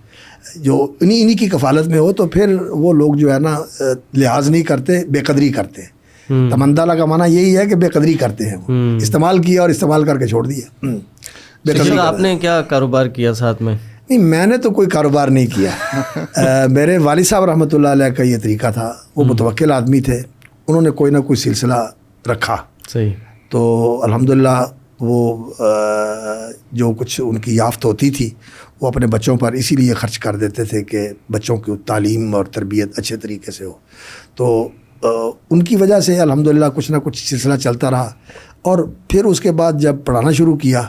جو انہی کی کفالت میں ہو, تو پھر وہ لوگ جو ہے نا لحاظ نہیں کرتے, بے قدری کرتے. تمندالہ کا معنی یہی ہے کہ بے قدری کرتے ہیں, وہ استعمال کیا اور استعمال کر کے چھوڑ دیا. آپ نے کیا کاروبار کیا ساتھ میں؟ نہیں, میں نے تو کوئی کاروبار نہیں کیا. میرے والد صاحب رحمۃ اللہ علیہ کا یہ طریقہ تھا, وہ متوکل آدمی تھے, انہوں نے کوئی نہ کوئی سلسلہ رکھا. صحیح. تو الحمدللہ وہ جو کچھ ان کی یافت ہوتی تھی وہ اپنے بچوں پر اسی لیے خرچ کر دیتے تھے کہ بچوں کی تعلیم اور تربیت اچھے طریقے سے ہو. تو ان کی وجہ سے الحمدللہ کچھ نہ کچھ سلسلہ چلتا رہا. اور پھر اس کے بعد جب پڑھانا شروع کیا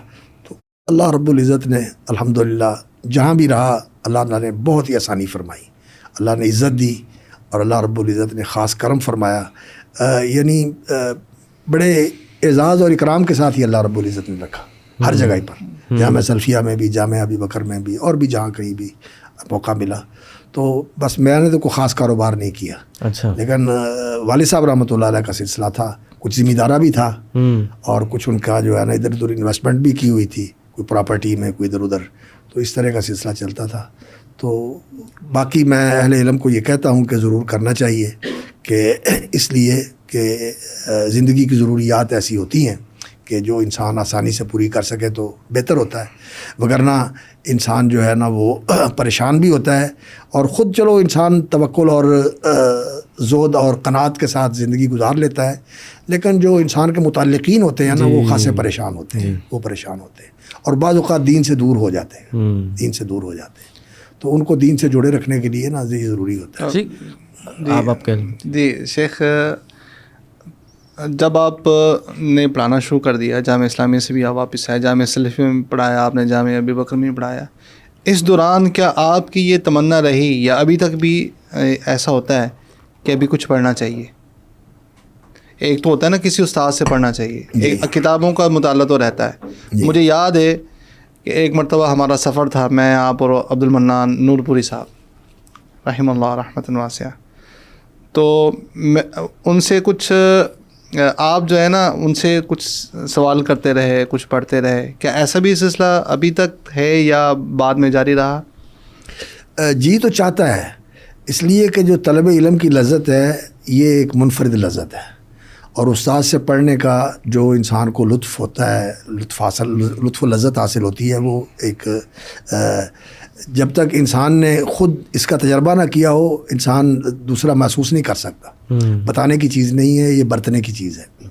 تو اللہ رب العزت نے الحمدللہ جہاں بھی رہا اللہ تعالیٰ نے بہت ہی آسانی فرمائی, اللہ نے عزت دی اور اللہ رب العزت نے خاص کرم فرمایا. یعنی بڑے اعزاز اور اکرام کے ساتھ ہی اللہ رب العزت نے رکھا ہر جگہ پر, جامعہ سلفیہ میں بھی, جامعہ ابی بکر میں بھی, اور بھی جہاں کہیں بھی موقع ملا. تو بس میں نے تو کوئی خاص کاروبار نہیں کیا. اچھا. لیکن والد صاحب رحمۃ اللہ علیہ کا سلسلہ تھا, کچھ ذمہ دارہ بھی تھا اور کچھ ان کا جو ہے نا ادھر ادھر انویسٹمنٹ بھی کی ہوئی تھی, کوئی پراپرٹی میں, کوئی ادھر ادھر. تو اس طرح کا سلسلہ چلتا تھا. تو باقی میں اہل علم کو یہ کہتا ہوں کہ ضرور کرنا چاہیے, کہ اس لیے کہ زندگی کی ضروریات ایسی ہوتی ہیں کہ جو انسان آسانی سے پوری کر سکے تو بہتر ہوتا ہے, وگرنہ انسان جو ہے نا وہ پریشان بھی ہوتا ہے. اور خود چلو انسان توکل اور زہد اور قناعت کے ساتھ زندگی گزار لیتا ہے, لیکن جو انسان کے متعلقین ہوتے ہیں نا وہ خاصے پریشان ہوتے ہیں, وہ پریشان ہوتے ہیں اور بعض اوقات دین سے دور ہو جاتے ہیں, دین سے دور ہو جاتے ہیں. تو ان کو دین سے جوڑے رکھنے کے لیے نا یہ ضروری ہوتا ہے. آپ کہہ لیں. جی شیخ, جب آپ نے پڑھانا شروع کر دیا, جامعہ اسلامیہ سے بھی آپ واپس آئے, جامعہ سلفیہ میں پڑھایا آپ نے, جامعہ ابی بکر میں پڑھایا, اس دوران کیا آپ کی یہ تمنا رہی یا ابھی تک بھی ایسا ہوتا ہے کہ ابھی کچھ پڑھنا چاہیے؟ ایک تو ہوتا ہے نا کسی استاد سے پڑھنا چاہیے, ایک کتابوں کا مطالعہ تو رہتا ہے. مجھے یاد ہے کہ ایک مرتبہ ہمارا سفر تھا, میں, آپ اور عبد المنان نور پوری صاحب رحمہ اللہ رحمۃ واسعہ. تو ان سے کچھ آپ جو ہے نا ان سے کچھ سوال کرتے رہے, کچھ پڑھتے رہے, کیا ایسا بھی سلسلہ ابھی تک ہے یا بعد میں جاری رہا؟ جی تو چاہتا ہے, اس لیے کہ جو طلب علم کی لذت ہے یہ ایک منفرد لذت ہے, اور استاد سے پڑھنے کا جو انسان کو لطف ہوتا ہے, لطف و لذت حاصل ہوتی ہے, وہ ایک جب تک انسان نے خود اس کا تجربہ نہ کیا ہو انسان دوسرا محسوس نہیں کر سکتا. بتانے کی چیز نہیں ہے, یہ برتنے کی چیز ہے.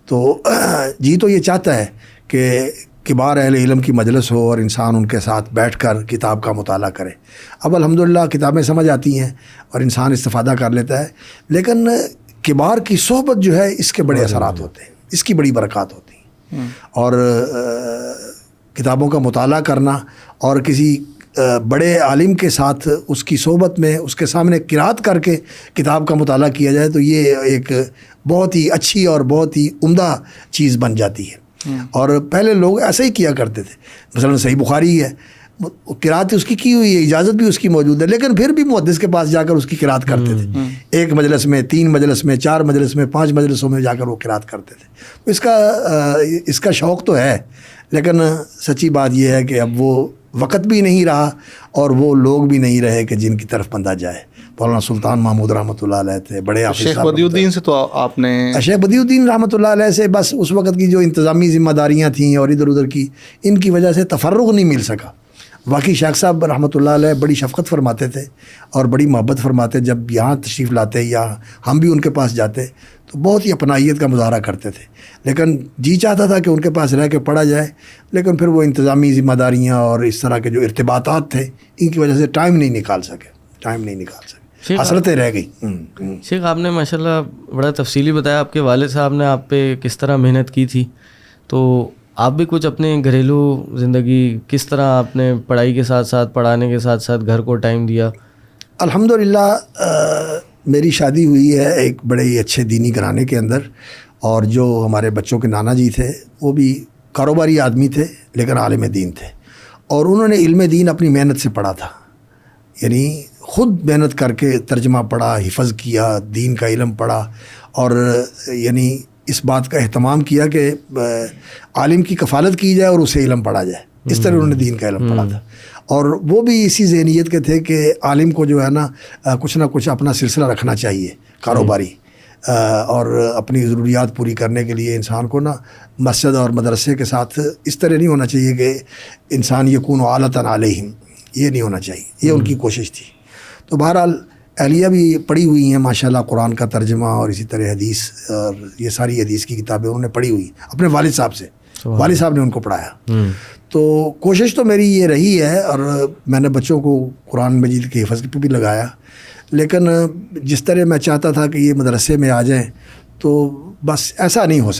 تو جی تو یہ چاہتا ہے کہ کبار اہل علم کی مجلس ہو اور انسان ان کے ساتھ بیٹھ کر کتاب کا مطالعہ کرے. اب الحمدللہ کتابیں سمجھ آتی ہیں اور انسان استفادہ کر لیتا ہے, لیکن کبار کی صحبت جو ہے اس کے بڑے اثرات ہوتے ہیں, اس کی بڑی برکات ہوتی ہیں. اور کتابوں کا مطالعہ کرنا اور کسی بڑے عالم کے ساتھ اس کی صحبت میں اس کے سامنے قرات کر کے کتاب کا مطالعہ کیا جائے تو یہ ایک بہت ہی اچھی اور بہت ہی عمدہ چیز بن جاتی ہے. اور پہلے لوگ ایسا ہی کیا کرتے تھے. مثلا صحیح بخاری ہے, قرات اس کی ہوئی ہے, اجازت بھی اس کی موجود ہے, لیکن پھر بھی محدث کے پاس جا کر اس کی قرات کرتے تھے. ایک مجلس میں, 3 مجلس میں, 4 مجلس میں, 5 مجلسوں میں جا کر وہ قرات کرتے تھے. اس کا شوق تو ہے, لیکن سچی بات یہ ہے کہ اب وہ وقت بھی نہیں رہا اور وہ لوگ بھی نہیں رہے کہ جن کی طرف بندہ جائے. مولانا سلطان محمود رحمۃ اللہ علیہ تھے, بڑے حافظ شیخ بدی الدین سے تو آپ نے, شیخ بدی الدین رحمۃ اللہ علیہ سے بس اس وقت کی جو انتظامی ذمہ داریاں تھیں اور ادھر ادھر کی, ان کی وجہ سے تفرغ نہیں مل سکا. باقی شیخ صاحب رحمۃ اللہ علیہ بڑی شفقت فرماتے تھے اور بڑی محبت فرماتے. جب یہاں تشریف لاتے یا ہم بھی ان کے پاس جاتے تو بہت ہی اپنائیت کا مظاہرہ کرتے تھے. لیکن جی چاہتا تھا کہ ان کے پاس رہ کے پڑھا جائے, لیکن پھر وہ انتظامی ذمہ داریاں اور اس طرح کے جو ارتباطات تھے ان کی وجہ سے ٹائم نہیں نکال سکے, حسرتیں رہ گئی. شیخ آپ نے ماشاءاللہ بڑا تفصیلی بتایا آپ کے والد صاحب نے آپ پہ کس طرح محنت کی تھی. تو آپ بھی کچھ اپنے گھریلو زندگی کس طرح آپ نے پڑھائی کے ساتھ ساتھ, پڑھانے کے ساتھ ساتھ گھر کو ٹائم دیا؟ الحمدللہ میری شادی ہوئی ہے ایک بڑے ہی اچھے دینی گھرانے کے اندر, اور جو ہمارے بچوں کے نانا جی تھے وہ بھی کاروباری آدمی تھے لیکن عالم دین تھے, اور انہوں نے علم دین اپنی محنت سے پڑھا تھا. یعنی خود محنت کر کے ترجمہ پڑھا, حفظ کیا, دین کا علم پڑھا, اور یعنی اس بات کا اہتمام کیا کہ عالم کی کفالت کی جائے اور اسے علم پڑھا جائے. اس طرح انہوں نے دین کا علم پڑھا تھا, اور وہ بھی اسی ذہنیت کے تھے کہ عالم کو جو ہے نا کچھ نہ کچھ اپنا سلسلہ رکھنا چاہیے کاروباری, اور اپنی ضروریات پوری کرنے کے لیے انسان کو نا مسجد اور مدرسے کے ساتھ اس طرح نہیں ہونا چاہیے کہ انسان یکون آلۃ علیہم, یہ نہیں ہونا چاہیے. یہ ان کی کوشش تھی. تو بہرحال اہلیہ بھی پڑھی ہوئی ہیں ماشاءاللہ, قرآن کا ترجمہ اور اسی طرح حدیث, اور یہ ساری حدیث کی کتابیں انہوں نے پڑھی ہوئی اپنے والد صاحب سے. والد صاحب نے ان کو پڑھایا. تو کوشش تو میری یہ رہی ہے, اور میں نے بچوں کو قرآن مجید کے حفظ پہ بھی لگایا, لیکن جس طرح میں چاہتا تھا کہ یہ مدرسے میں آ جائیں تو بس ایسا نہیں ہو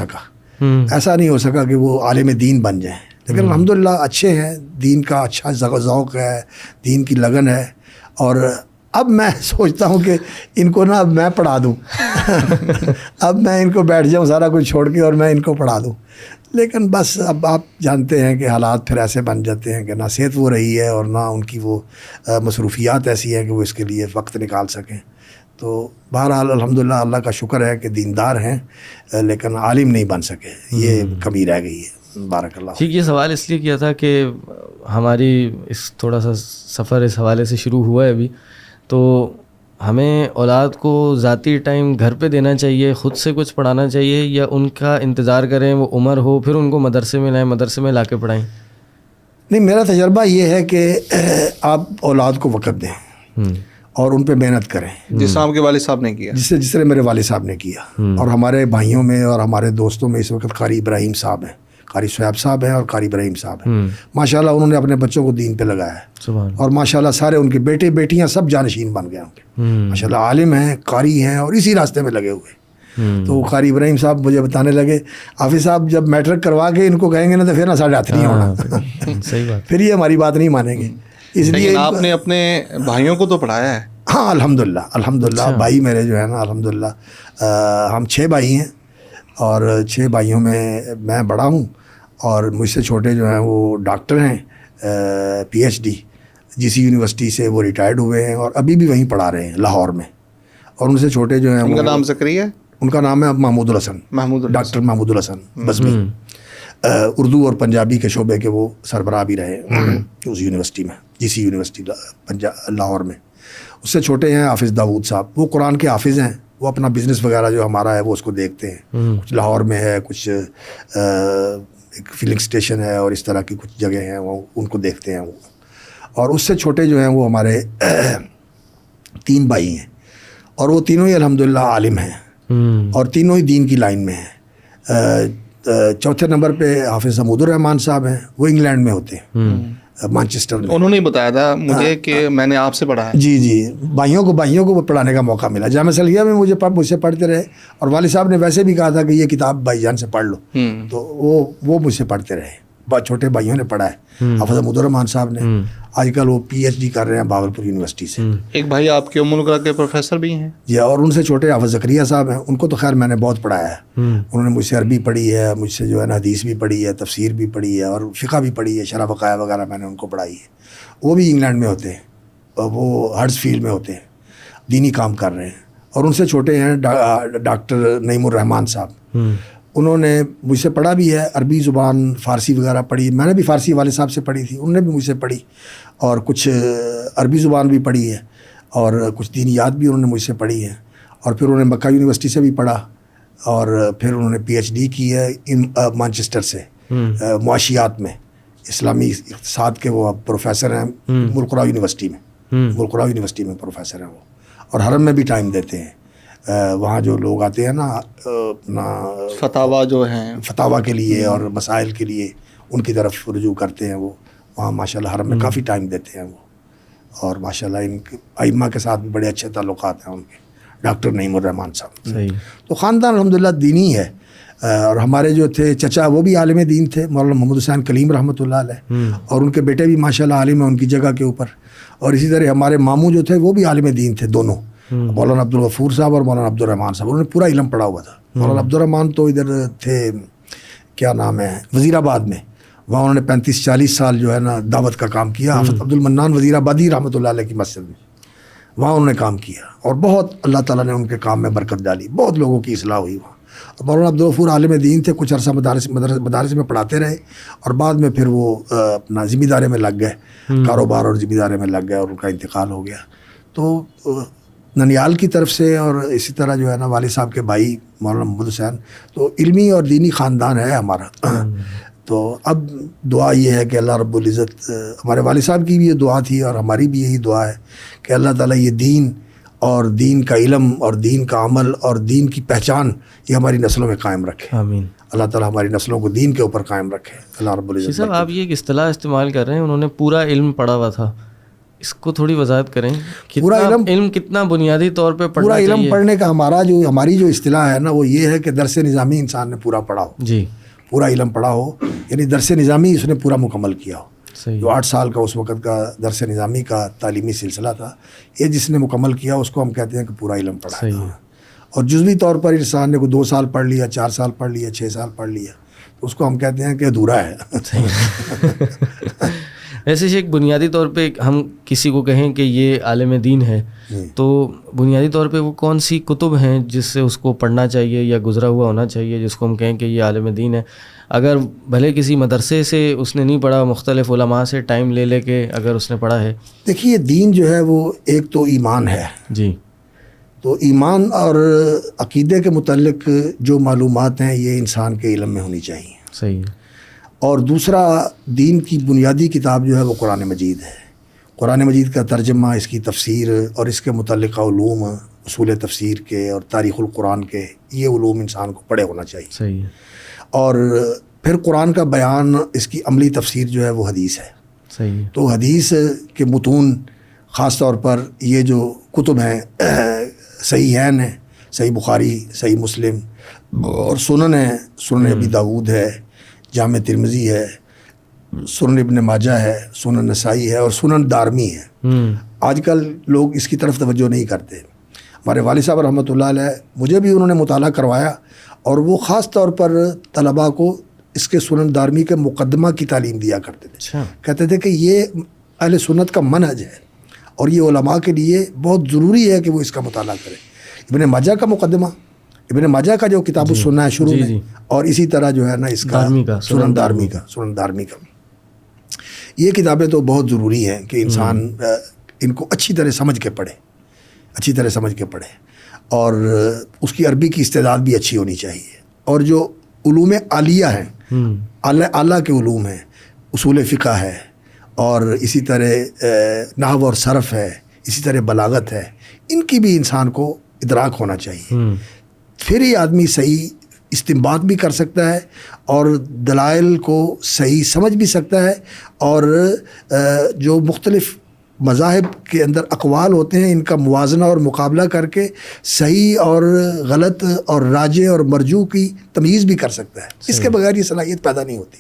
سکا کہ وہ عالم دین بن جائیں. لیکن الحمدللہ اچھے ہیں, دین کا اچھا ذوق ہے, دین کی لگن ہے, اور اب میں سوچتا ہوں کہ ان کو نا اب میں پڑھا دوں اب میں ان کو بیٹھ جاؤں سارا کچھ چھوڑ کے اور میں ان کو پڑھا دوں. لیکن بس اب آپ جانتے ہیں کہ حالات پھر ایسے بن جاتے ہیں کہ نہ صحت وہ رہی ہے اور نہ ان کی وہ مصروفیات ایسی ہیں کہ وہ اس کے لیے وقت نکال سکیں. تو بہرحال الحمدللہ اللہ کا شکر ہے کہ دیندار ہیں لیکن عالم نہیں بن سکے, یہ کمی رہ گئی ہے. بارک اللہ. ٹھیک, یہ سوال اس لیے کیا تھا کہ ہماری اس تھوڑا سا سفر اس حوالے سے شروع ہوا ہے ابھی, تو ہمیں اولاد کو ذاتی ٹائم گھر پہ دینا چاہیے, خود سے کچھ پڑھانا چاہیے, یا ان کا انتظار کریں وہ عمر ہو پھر ان کو مدرسے میں لائیں, مدرسے میں لا کے پڑھائیں؟ نہیں, میرا تجربہ یہ ہے کہ آپ اولاد کو وقت دیں اور ان پہ محنت کریں, جس طرح آپ کے والد صاحب نے کیا, جس طرح میرے والد صاحب نے کیا. اور ہمارے بھائیوں میں اور ہمارے دوستوں میں اس وقت قاری ابراہیم صاحب ہیں, قاری صہیب صاحب ہیں اور قاری ابراہیم صاحب ہیں. ماشاءاللہ انہوں نے اپنے بچوں کو دین پہ لگایا ہے, اور ماشاءاللہ سارے ان کے بیٹے بیٹیاں سب جانشین بن گئے ہیں. ماشاءاللہ عالم ہیں, قاری ہیں, اور اسی راستے میں لگے ہوئے. تو قاری ابراہیم صاحب مجھے بتانے لگے, حافظ صاحب جب میٹرک کروا کے ان کو کہیں گے نا تو پھر نا 8:30 نہیں ہونا, صحیح بات, پھر یہ ہماری بات نہیں مانیں گے. اس لیے آپ نے اپنے بھائیوں کو تو پڑھایا ہے؟ ہاں الحمدللہ بھائی میرے جو ہے نا الحمدللہ ہم 6 بھائی ہیں, اور 6 بھائیوں میں میں بڑا ہوں, اور مجھ سے چھوٹے جو ہیں وہ ڈاکٹر ہیں, PhD GC یونیورسٹی سے وہ ریٹائرڈ ہوئے ہیں اور ابھی بھی وہیں پڑھا رہے ہیں لاہور میں. اور ان سے چھوٹے جو ہیں ان کا نام ذکری ہے؟ ان کا نام ہے محمود الحسن, ڈاکٹر محمود الحسن بزمی. اردو اور پنجابی کے شعبے کے وہ سربراہ بھی رہے اس یونیورسٹی میں, GC یونیورسٹی لاہور میں. اس سے چھوٹے ہیں حافظ داود صاحب, وہ قرآن کے حافظ ہیں, وہ اپنا بزنس وغیرہ جو ہمارا ہے وہ اس کو دیکھتے ہیں. کچھ لاہور میں ہے, کچھ ایک فلنگ اسٹیشن ہے, اور اس طرح کی کچھ جگہ ہیں وہ ان کو دیکھتے ہیں وہ. اور اس سے چھوٹے جو ہیں وہ ہمارے 3 بھائی ہیں, اور وہ تینوں ہی الحمدللہ عالم ہیں, اور تینوں ہی دین کی لائن میں ہیں. چوتھے نمبر پہ حافظ حمود الرحمان صاحب ہیں, وہ انگلینڈ میں ہوتے ہیں, مانچسٹر میں. انہوں نے بتایا تھا مجھے کہ میں نے آپ سے پڑھا ہے. جی بھائیوں کو پڑھانے کا موقع ملا. جامعہ صلیحیہ میں مجھ سے پڑھتے رہے, اور والد صاحب نے ویسے بھی کہا تھا کہ یہ کتاب بھائی جان سے پڑھ لو, تو وہ مجھ سے پڑھتے رہے. چھوٹے بھائیوں نے پڑھا ہے، حافظ محمود الرحمان صاحب نے، آج کل وہ PhD کر رہے ہیں باولپور یونیورسٹی سے. ایک بھائی آپ کے ام القرا کے پروفیسر بھی ہیں جی، اور ان سے چھوٹے حافظ زکریا صاحب ہیں، ان کو تو خیر میں نے بہت پڑھایا ہے. انہوں نے مجھ سے عربی پڑھی ہے، مجھ سے جو ہے نا حدیث بھی پڑھی ہے، تفسیر بھی پڑھی ہے، اور فقہ بھی پڑھی ہے، شرح وقائع وغیرہ میں نے ان کو پڑھائی ہے. وہ بھی انگلینڈ میں ہوتے ہیں، اور وہ ہرٹس فیلڈ میں ہوتے ہیں، دینی کام کر رہے ہیں. اور ان سے چھوٹے ہیں ڈاکٹر نعیم الرحمان صاحب، انہوں نے مجھ سے پڑھا بھی ہے، عربی زبان فارسی وغیرہ پڑھی. میں نے بھی فارسی والد صاحب سے پڑھی تھی، انہوں نے بھی مجھ سے پڑھی، اور کچھ عربی زبان بھی پڑھی ہے، اور کچھ دینیات بھی انہوں نے مجھ سے پڑھی ہے. اور پھر انہوں نے مکہ یونیورسٹی سے بھی پڑھا، اور پھر انہوں نے PhD کی ہے مانچسٹر سے معاشیات میں، اسلامی اقتصاد کے وہ پروفیسر ہیں ملقرہ یونیورسٹی میں، ملقرہ یونیورسٹی میں پروفیسر ہیں وہ. اور حرم میں بھی ٹائم دیتے ہیں. وہاں جو لوگ آتے ہیں نا اپنا فتاوا جو ہیں فتاوا کے لیے اور مسائل کے لیے، ان کی طرف رجوع کرتے ہیں. وہ وہاں ماشاءاللہ حرم میں کافی ٹائم دیتے ہیں وہ. اور ماشاءاللہ ان کے ائمہ کے ساتھ بھی بڑے اچھے تعلقات ہیں ان کے، ڈاکٹر نعیم الرحمان صاحب. تو خاندان الحمدللہ دینی ہے. اور ہمارے جو تھے چچا وہ بھی عالم دین تھے، مولانا محمد حسین کلیم رحمۃ اللہ علیہ، اور ان کے بیٹے بھی ماشاءاللہ عالم ہیں ان کی جگہ کے اوپر. اور اسی طرح ہمارے ماموں جو تھے وہ بھی عالم دین تھے دونوں، مولانا عبدالغفور صاحب اور مولانا عبد الرحمان صاحب. انہوں نے پورا علم پڑھا ہوا تھا. مولانا عبد الرحمان تو ادھر تھے، کیا نام ہے، وزیر آباد میں، وہاں انہوں نے 35-40 سال جو ہے نا دعوت کا کام کیا. حافظ عبد المنان وزیر آبادی رحمۃ اللہ علیہ کی مسجد میں، وہاں انہوں نے کام کیا، اور بہت اللہ تعالیٰ نے ان کے کام میں برکت ڈالی، بہت لوگوں کی اصلاح ہوئی وہاں. اور مولانا عبدالغفور عالم دین تھے، کچھ عرصہ مدارس میں پڑھاتے رہے، اور بعد میں پھر وہ اپنا ذمہ دارے میں لگ گئے، کاروبار اور ذمہ دارے میں لگ گئے، اور ان کا انتقال ہو گیا. تو ننیال کی طرف سے، اور اسی طرح جو ہے نا والد صاحب کے بھائی مولانا محمد حسین، تو علمی اور دینی خاندان ہے ہمارا. تو اب دعا یہ ہے کہ اللہ رب العزت، ہمارے والد صاحب کی بھی یہ دعا تھی اور ہماری بھی یہی دعا ہے کہ اللہ تعالیٰ یہ دین اور دین کا علم اور دین کا عمل اور دین کی پہچان یہ ہماری نسلوں میں قائم رکھے. آمین. اللہ تعالیٰ ہماری نسلوں کو دین کے اوپر قائم رکھے. اللہ رب العزت. صاحب آپ یہ ایک اصطلاح استعمال کر رہے ہیں، انہوں نے پورا علم پڑھا ہوا تھا، اس کو تھوڑی وضاحت کریں. پورا علم کتنا بنیادی طور پہ پڑھنا چاہیے؟ پورا علم پڑھنے کا ہماری جو اصطلاح ہے نا وہ یہ ہے کہ درس نظامی انسان نے پورا پڑھا ہو. جی، پورا علم پڑھا ہو، یعنی درس نظامی اس نے پورا مکمل کیا ہو. جو 8 سال کا اس وقت کا درس نظامی کا تعلیمی سلسلہ تھا، یہ جس نے مکمل کیا اس کو ہم کہتے ہیں کہ پورا علم پڑھا ہے. اور جزوی طور پر انسان نے کوئی 2 سال پڑھ لیا، 4 سال پڑھ لیا، 6 سال پڑھ لیا، تو اس کو ہم کہتے ہیں کہ ادھورا ہے. ویسے شیخ بنیادی طور پہ ہم کسی کو کہیں کہ یہ عالم دین ہے تو بنیادی طور پہ وہ کون سی کتب ہیں جس سے اس کو پڑھنا چاہیے یا گزرا ہوا ہونا چاہیے جس کو ہم کہیں کہ یہ عالم دین ہے؟ اگر بھلے کسی مدرسے سے اس نے نہیں پڑھا، مختلف علماء سے ٹائم لے کے اگر اس نے پڑھا ہے. دیکھیے دین جو ہے وہ ایک تو ایمان ہے. جی. تو ایمان اور عقیدے کے متعلق جو معلومات ہیں یہ انسان کے علم میں ہونی چاہیے. صحیح ہے. اور دوسرا دین کی بنیادی کتاب جو ہے وہ قرآن مجید ہے. قرآن مجید کا ترجمہ، اس کی تفسیر اور اس کے متعلقہ علوم، اصول تفسیر کے اور تاریخ القرآن کے، یہ علوم انسان کو پڑھے ہونا چاہیے. صحیح ہے. اور پھر قرآن کا بیان، اس کی عملی تفسیر جو ہے وہ حدیث ہے. صحیح ہے. تو حدیث کے متون، خاص طور پر یہ جو کتب ہیں، صحیحین ہیں، صحیح بخاری، صحیح مسلم، اور سنن ہے، سنن ابی داود ہے، جامع ترمذی ہے، سنن ابن ماجہ ہے، سنن نسائی ہے، اور سنن دارمی ہے. آج کل لوگ اس کی طرف توجہ نہیں کرتے. ہمارے والد صاحب رحمۃ اللہ علیہ، مجھے بھی انہوں نے مطالعہ کروایا، اور وہ خاص طور پر طلباء کو اس کے سنن دارمی کے مقدمہ کی تعلیم دیا کرتے تھے. کہتے تھے کہ یہ اہل سنت کا منہج ہے اور یہ علماء کے لیے بہت ضروری ہے کہ وہ اس کا مطالعہ کریں. ابن ماجہ کا مقدمہ، ابن ماجہ کا جو کتاب السنہ ہے شروع میں، اور اسی طرح جو ہے نا اس کا سنن دارمی کا، یہ کتابیں تو بہت ضروری ہیں کہ انسان ان کو اچھی طرح سمجھ کے پڑھے، اور اس کی عربی کی استعداد بھی اچھی ہونی چاہیے. اور جو علوم عالیہ ہیں، اعلیٰ کے علوم ہیں، اصول فقہ ہے، اور اسی طرح نحو اور صرف ہے، اسی طرح بلاغت ہے، ان کی بھی انسان کو ادراک ہونا چاہیے. پھر ہی آدمی صحیح استنباط بھی کر سکتا ہے اور دلائل کو صحیح سمجھ بھی سکتا ہے، اور جو مختلف مذاہب کے اندر اقوال ہوتے ہیں ان کا موازنہ اور مقابلہ کر کے صحیح اور غلط اور راجح اور مرجوح کی تمیز بھی کر سکتا ہے. اس کے بغیر یہ صلاحیت پیدا نہیں ہوتی.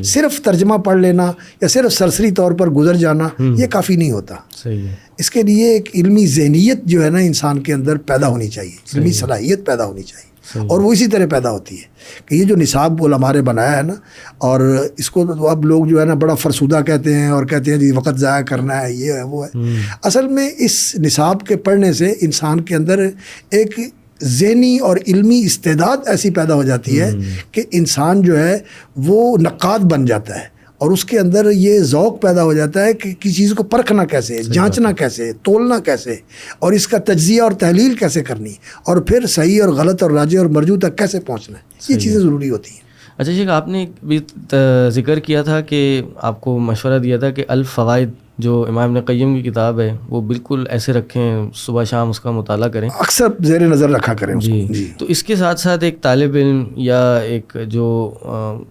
صرف ترجمہ پڑھ لینا یا صرف سرسری طور پر گزر جانا یہ کافی نہیں ہوتا. صحیح ہے. اس کے لیے ایک علمی ذہنیت جو ہے نا انسان کے اندر پیدا ہونی چاہیے, علمی صلاحیت پیدا ہونی چاہیے, اور وہ اسی طرح پیدا ہوتی ہے کہ یہ جو نصاب علماء نے بنایا ہے نا, اور اس کو اب لوگ جو ہے نا بڑا فرسودہ کہتے ہیں اور کہتے ہیں جی وقت ضائع کرنا ہے, یہ ہے وہ ہے. اصل میں اس نصاب کے پڑھنے سے انسان کے اندر ایک ذہنی اور علمی استعداد ایسی پیدا ہو جاتی ہے کہ انسان جو ہے وہ نقاد بن جاتا ہے, اور اس کے اندر یہ ذوق پیدا ہو جاتا ہے کہ کسی چیز کو پرکھنا کیسے, جانچنا کیسے, تولنا کیسے, اور اس کا تجزیہ اور تحلیل کیسے کرنی, اور پھر صحیح اور غلط اور راجح اور مرجوح تک کیسے پہنچنا ہے, یہ چیزیں ضروری ہوتی ہیں. اچھا شیخ, آپ نے بھی ذکر کیا تھا کہ آپ کو مشورہ دیا تھا کہ الفوائد جو امام ابن قیم کی کتاب ہے وہ بالکل ایسے رکھیں, صبح شام اس کا مطالعہ کریں, اکثر زیر نظر رکھا کریں اس کو. جی. تو اس کے ساتھ ساتھ ایک طالب علم یا ایک جو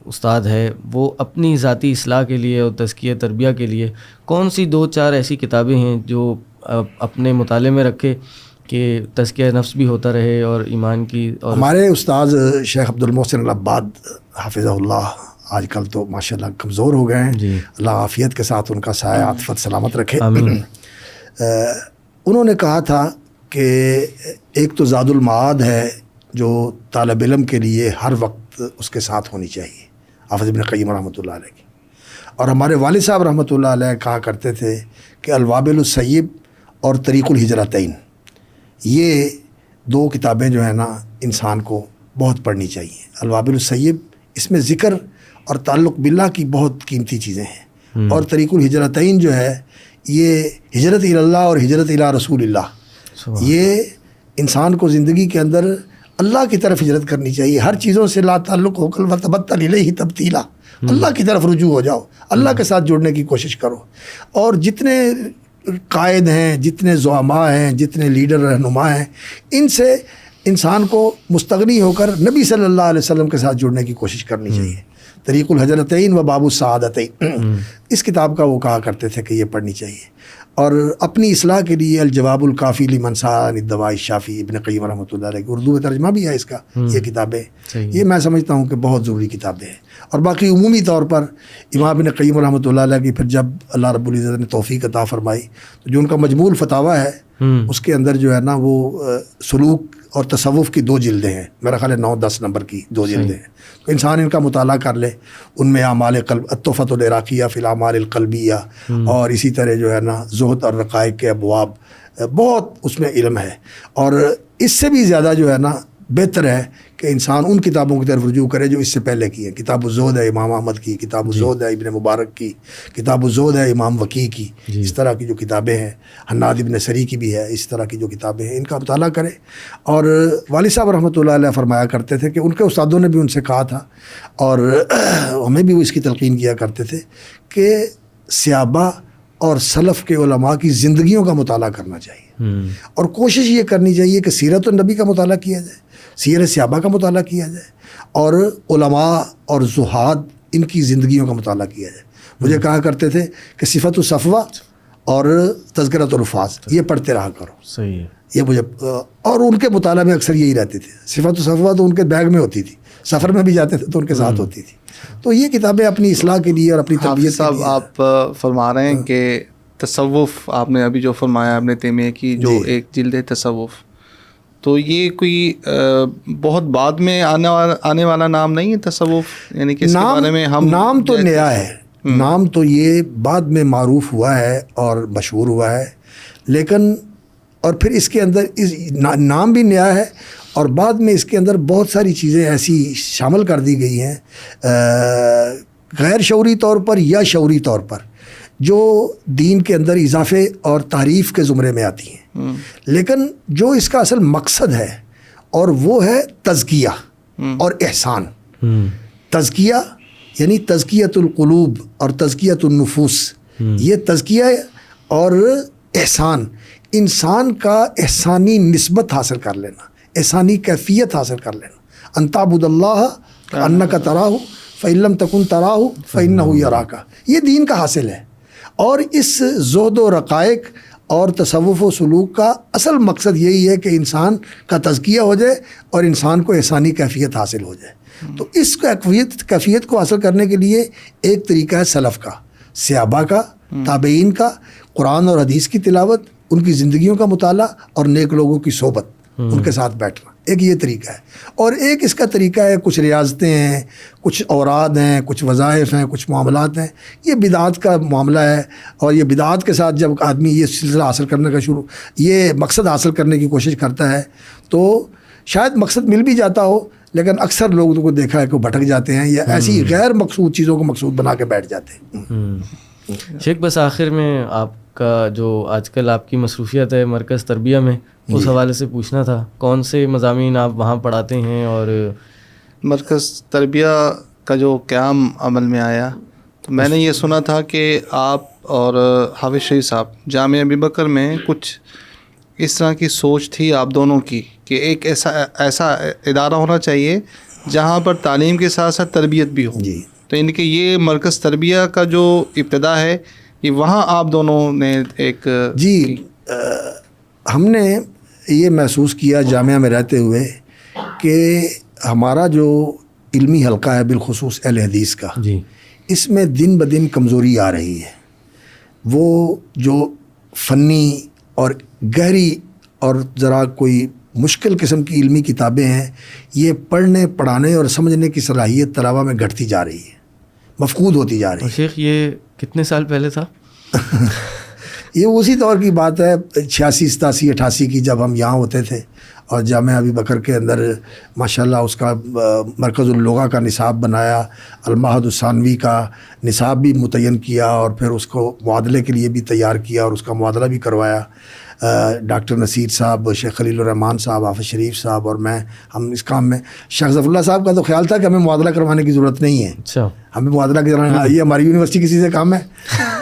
استاد ہے وہ اپنی ذاتی اصلاح کے لیے اور تزکیہ تربیہ کے لیے کون سی 2-4 ایسی کتابیں ہیں جو اپنے مطالعے میں رکھے کہ تزکیہ نفس بھی ہوتا رہے اور ایمان کی. اور ہمارے استاد شیخ عبد المحسن العباد حافظہ اللہ آج کل تو ماشاءاللہ کمزور ہو گئے ہیں, اللہ عافیت کے ساتھ ان کا سایہ عاطفت سلامت رکھے. انہوں نے کہا تھا کہ ایک تو زاد المعاد ہے جو طالب علم کے لیے ہر وقت اس کے ساتھ ہونی چاہیے, حافظ ابن قیم رحمۃ اللہ علیہ کی. اور ہمارے والد صاحب رحمۃ اللہ علیہ کہا کرتے تھے کہ الوابل السیب اور طریق الہجرتین, یہ 2 کتابیں جو ہیں نا انسان کو بہت پڑھنی چاہیے. الوابل السیب اس میں ذکر اور تعلق باللہ کی بہت قیمتی چیزیں ہیں, اور طریق الہجرتین جو ہے یہ ہجرت الی اللہ اور ہجرت الی رسول اللہ, یہ انسان کو زندگی کے اندر اللہ کی طرف ہجرت کرنی چاہیے. ہر چیزوں سے لا تعلق ہو کل وتبتل الیہ تبتیلا, اللہ کی طرف رجوع ہو جاؤ, اللہ کے ساتھ جڑنے کی کوشش کرو. اور جتنے قائد ہیں, جتنے زعماء ہیں, جتنے لیڈر رہنما ہیں, ان سے انسان کو مستغنی ہو کر نبی صلی اللہ علیہ وسلم کے ساتھ جڑنے کی کوشش کرنی چاہیے. طریق الحجرتین و باب السعادتین, اس کتاب کا وہ کہا کرتے تھے کہ یہ پڑھنی چاہیے. اور اپنی اصلاح کے لیے الجواب الکافی لمن سأل الدواء الشافی ابن قیم رحمۃ اللہ علیہ, اردو میں ترجمہ بھی ہے اس کا. یہ کتابیں یہ میں سمجھتا ہوں کہ بہت ضروری کتابیں ہیں. اور باقی عمومی طور پر امام ابن قیم رحمۃ اللہ علیہ کی پھر جب اللہ رب العزت نے توفیق عطا فرمائی تو جو ان کا مجموع الفتاویٰ ہے اس کے اندر جو ہے نا وہ سلوک اور تصوف کی 2 جلدیں ہیں, میرا خیال ہے 9-10 نمبر کی 2 جلدیں ہیں. تو انسان ان کا مطالعہ کر لے, ان میں اعمال قلب التحفۃ العراقیہ فی الاعمال القلبیہ, اور اسی طرح جو ہے نا زہد اور رقائق کے ابواب, بہت اس میں علم ہے. اور اس سے بھی زیادہ جو ہے نا بہتر ہے کہ انسان ان کتابوں کی طرف رجوع کرے جو اس سے پہلے کی ہیں. کتاب الزہد ہے امام احمد کی, کتاب الزہد ہے ابن مبارک کی, کتاب الزہد ہے امام وقی کی. اس طرح کی جو کتابیں ہیں, حناد ابن سری کی بھی ہے, اس طرح کی جو کتابیں ہیں ان کا مطالعہ کرے. اور والد صاحب رحمۃ اللہ علیہ فرمایا کرتے تھے کہ ان کے استادوں نے بھی ان سے کہا تھا, اور ہمیں بھی وہ اس کی تلقین کیا کرتے تھے کہ صحابہ اور سلف کے علماء کی زندگیوں کا مطالعہ کرنا چاہیے, اور کوشش یہ کرنی چاہیے کہ سیرت النبی کا مطالعہ کیا جائے, سیر صحابہ کا مطالعہ کیا جائے, اور علماء اور زہاد ان کی زندگیوں کا مطالعہ کیا جائے. مجھے کہا کرتے تھے کہ صفت الصفوہ اور تذکرۃ الحفاظ یہ پڑھتے رہا کرو. صحیح ہے. یہ مجھے, اور ان کے مطالعہ میں اکثر یہی رہتے تھے. صفت الصفوہ تو ان کے بیگ میں ہوتی تھی, سفر میں بھی جاتے تھے تو ان کے ساتھ ہوتی تھی. تو یہ کتابیں اپنی اصلاح کے لیے اور اپنی تربیت صاحب آپ فرما رہے ہیں کہ تصوف, آپ نے ابھی جو فرمایا ابن تیمیہ کی جو ایک جلد ہے تصوف, تو یہ کوئی بہت بعد میں آنے والا نام نہیں ہے تصوف, یعنی کہ اس کے بارے میں ہم نام تو نیا ہے, نام تو یہ بعد میں معروف ہوا ہے اور مشہور ہوا ہے, لیکن اور پھر اس کے اندر نام بھی نیا ہے, اور بعد میں اس کے اندر بہت ساری چیزیں ایسی شامل کر دی گئی ہیں غیر شعوری طور پر یا شعوری طور پر, جو دین کے اندر اضافے اور تعریف کے زمرے میں آتی ہیں. لیکن جو اس کا اصل مقصد ہے اور وہ ہے تزکیہ اور احسان. تزکیہ یعنی تزکیۃ القلوب اور تزکیۃ النفوس, یہ تزکیہ اور احسان, انسان کا احسانی نسبت حاصل کر لینا, احسانی کیفیت حاصل کر لینا. ان تعبد اللہ کأنک تراہ فإن لم تکن تراہ فإنہ یراک, یہ دین کا حاصل ہے. اور اس زہد و رقائق اور تصوف و سلوک کا اصل مقصد یہی ہے کہ انسان کا تزکیہ ہو جائے اور انسان کو احسانی کیفیت حاصل ہو جائے. تو اس کیفیت کو حاصل کرنے کے لیے ایک طریقہ ہے سلف کا، صحابہ کا، تابعین کا، قرآن اور حدیث کی تلاوت، ان کی زندگیوں کا مطالعہ اور نیک لوگوں کی صحبت، ان کے ساتھ بیٹھنا، ایک یہ طریقہ ہے۔ اور ایک اس کا طریقہ ہے کچھ ریاضتیں ہیں، کچھ اوراد ہیں، کچھ وظائف ہیں، کچھ معاملات ہیں، یہ بدعات کا معاملہ ہے۔ اور یہ بدعات کے ساتھ جب آدمی یہ سلسلہ حاصل کرنے کا یہ مقصد حاصل کرنے کی کوشش کرتا ہے تو شاید مقصد مل بھی جاتا ہو، لیکن اکثر لوگوں کو دیکھا ہے کہ بھٹک جاتے ہیں یا ایسی غیر مقصود چیزوں کو مقصود بنا کے بیٹھ جاتے ہیں۔ شیخ بس آخر میں آپ کا جو آج کل آپ کی مصروفیت ہے مرکز تربیہ میں، اس حوالے سے پوچھنا تھا، کون سے مضامین آپ وہاں پڑھاتے ہیں؟ اور مرکز تربیہ کا جو قیام عمل میں آیا تو میں نے یہ سنا تھا کہ آپ اور حافظ شریف صاحب جامعہ ابی بکر میں کچھ اس طرح کی سوچ تھی آپ دونوں کی کہ ایک ایسا ادارہ ہونا چاہیے جہاں پر تعلیم کے ساتھ ساتھ تربیت بھی ہو۔ جی، تو ان کے یہ مرکز تربیہ کا جو ابتدا ہے یہ وہاں آپ دونوں نے ایک جی ہم نے یہ محسوس کیا جامعہ میں رہتے ہوئے کہ ہمارا جو علمی حلقہ ہے بالخصوص اہل حدیث کا، جی اس میں دن بدن کمزوری آ رہی ہے۔ وہ جو فنی اور گہری اور ذرا کوئی مشکل قسم کی علمی کتابیں ہیں، یہ پڑھنے پڑھانے اور سمجھنے کی صلاحیت طلباء میں گھٹتی جا رہی ہے، مفقود ہوتی جا رہی ہے۔ شیخ یہ کتنے سال پہلے تھا؟ یہ اسی دور کی بات ہے، 86 87 88 کی، جب ہم یہاں ہوتے تھے اور جامعہ ابی بکر کے اندر ماشاءاللہ اس کا مرکز اللغہ کا نصاب بنایا، المعہد الثانوی کا نصاب بھی متعین کیا، اور پھر اس کو معادلے کے لیے بھی تیار کیا اور اس کا معادلہ بھی کروایا۔ ڈاکٹر نصیر صاحب، شیخ خلیل الرحمان صاحب، حافظ شریف صاحب اور میں، ہم اس کام میں، شیخ ظفر اللہ صاحب کا تو خیال تھا کہ ہمیں معادلہ کروانے کی ضرورت نہیں ہے، اچھا ہمیں معادلہ کی یہ ہماری یونیورسٹی کسی سے کام ہے،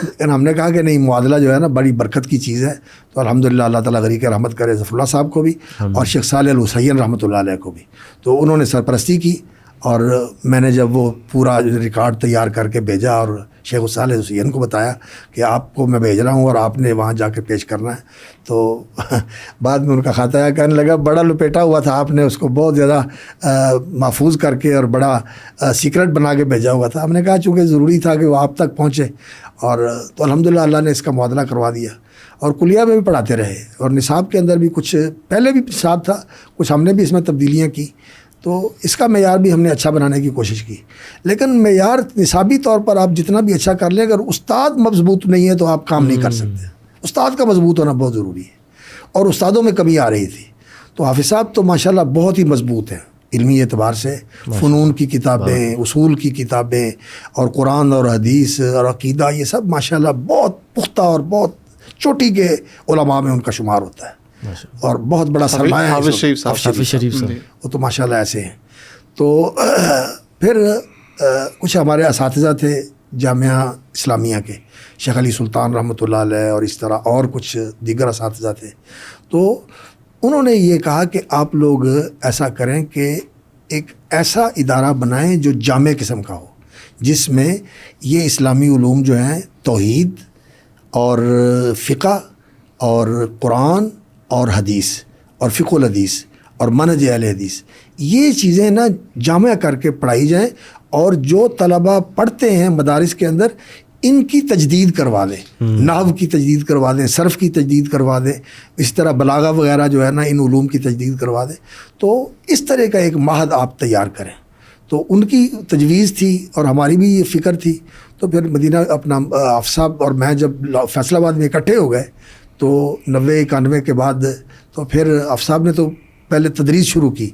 لیکن ہم نے کہا کہ نہیں، معادلہ جو ہے نا بڑی برکت کی چیز ہے۔ تو الحمدللہ اللہ تعالیٰ غریق رحمت کرے ظفر اللہ صاحب کو بھی اور شیخ صالح الحسین رحمۃ اللہ علیہ کو بھی، تو انہوں نے سرپرستی کی۔ اور میں نے جب وہ پورا ریکارڈ تیار کر کے بھیجا اور شیخ صالح الحسین کو بتایا کہ آپ کو میں بھیج رہا ہوں اور آپ نے وہاں جا کے پیش کرنا ہے، تو بعد میں ان کا خاتہ ہے، کہنے لگا بڑا لپیٹا ہوا تھا، آپ نے اس کو بہت زیادہ محفوظ کر کے اور بڑا سیکرٹ بنا کے بھیجا ہوا تھا۔ ہم نے کہا چونکہ ضروری تھا کہ وہ آپ تک پہنچے، اور تو الحمدللہ اللہ نے اس کا معادلہ کروا دیا، اور کلیہ میں بھی پڑھاتے رہے، اور نصاب کے اندر بھی کچھ پہلے بھی نصاب تھا، کچھ ہم نے بھی اس میں تبدیلیاں کی، تو اس کا معیار بھی ہم نے اچھا بنانے کی کوشش کی۔ لیکن معیار نصابی طور پر آپ جتنا بھی اچھا کر لیں، اگر استاد مضبوط نہیں ہے تو آپ کام نہیں کر سکتے۔ استاد کا مضبوط ہونا بہت ضروری ہے، اور استادوں میں کمی آ رہی تھی۔ تو حافظ صاحب تو ماشاءاللہ بہت ہی مضبوط ہیں علمی اعتبار سے، فنون کی کتابیں، اصول کی کتابیں، اور قرآن اور حدیث اور عقیدہ، یہ سب ماشاءاللہ بہت پختہ اور بہت چوٹی کے علماء میں ان کا شمار ہوتا ہے، اور بہت بڑا سرمایہ ہے حافظ شریف صاحب، حافظ شریف صاحب وہ تو ماشاءاللہ ایسے ہیں۔ تو پھر کچھ ہمارے اساتذہ تھے جامعہ اسلامیہ کے، شیخ علی سلطان رحمۃ اللہ علیہ، اور اس طرح اور کچھ دیگر اساتذہ تھے، تو انہوں نے یہ کہا کہ آپ لوگ ایسا کریں کہ ایک ایسا ادارہ بنائیں جو جامع قسم کا ہو، جس میں یہ اسلامی علوم جو ہیں، توحید اور فقہ اور قرآن اور حدیث اور فقہ الحدیث اور منہج اہل حدیث، یہ چیزیں نا جامع کر کے پڑھائی جائیں، اور جو طلباء پڑھتے ہیں مدارس کے اندر ان کی تجدید کروا دیں، نحو کی تجدید کروا دیں، صرف کی تجدید کروا دیں، اس طرح بلاغہ وغیرہ جو ہے نا ان علوم کی تجدید کروا دیں۔ تو اس طرح کا ایک معہد آپ تیار کریں۔ تو ان کی تجویز تھی اور ہماری بھی یہ فکر تھی۔ تو پھر مدینہ اپنا حافظ صاحب اور میں جب فیصل آباد میں اکٹھے ہو گئے تو 90 91 کے بعد، تو پھر حافظ صاحب نے تو پہلے تدریس شروع کی،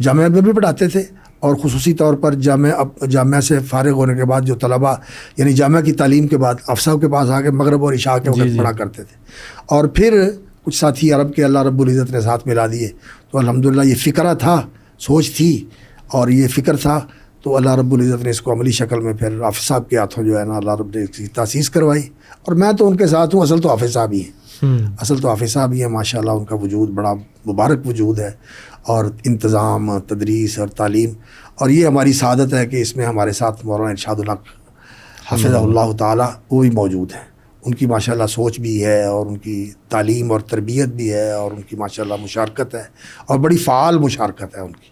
جامعہ میں بھی پڑھاتے تھے، اور خصوصی طور پر جامعہ سے فارغ ہونے کے بعد جو طلباء یعنی جامعہ کی تعلیم کے بعد حافظ صاحب کے پاس آ کے مغرب اور عشاء کے وقت پڑھا کرتے تھے، اور پھر کچھ ساتھی عرب کے اللہ رب العزت نے ساتھ ملا دیے۔ تو الحمدللہ یہ فکرہ تھا، سوچ تھی اور یہ فکر تھا، تو اللہ رب العزت نے اس کو عملی شکل میں پھر حافظ صاحب کے ہاتھوں جو ہے نا اللہ رب نے اس کی تاسیس کروائی، اور میں تو ان کے ساتھ ہوں۔ اصل تو حافظ صاحب ہی ہیں، اصل تو حافظ صاحب ہی ہیں، ماشاءاللہ ان کا وجود بڑا مبارک وجود ہے، اور انتظام، تدریس اور تعلیم، اور یہ ہماری سعادت ہے کہ اس میں ہمارے ساتھ مولانا ارشاد الحق حفظہ اللہ تعالیٰ وہ بھی موجود ہیں۔ ان کی ماشاءاللہ سوچ بھی ہے، اور ان کی تعلیم اور تربیت بھی ہے، اور ان کی ماشاءاللہ مشارکت ہے، اور بڑی فعال مشارکت ہے ان کی،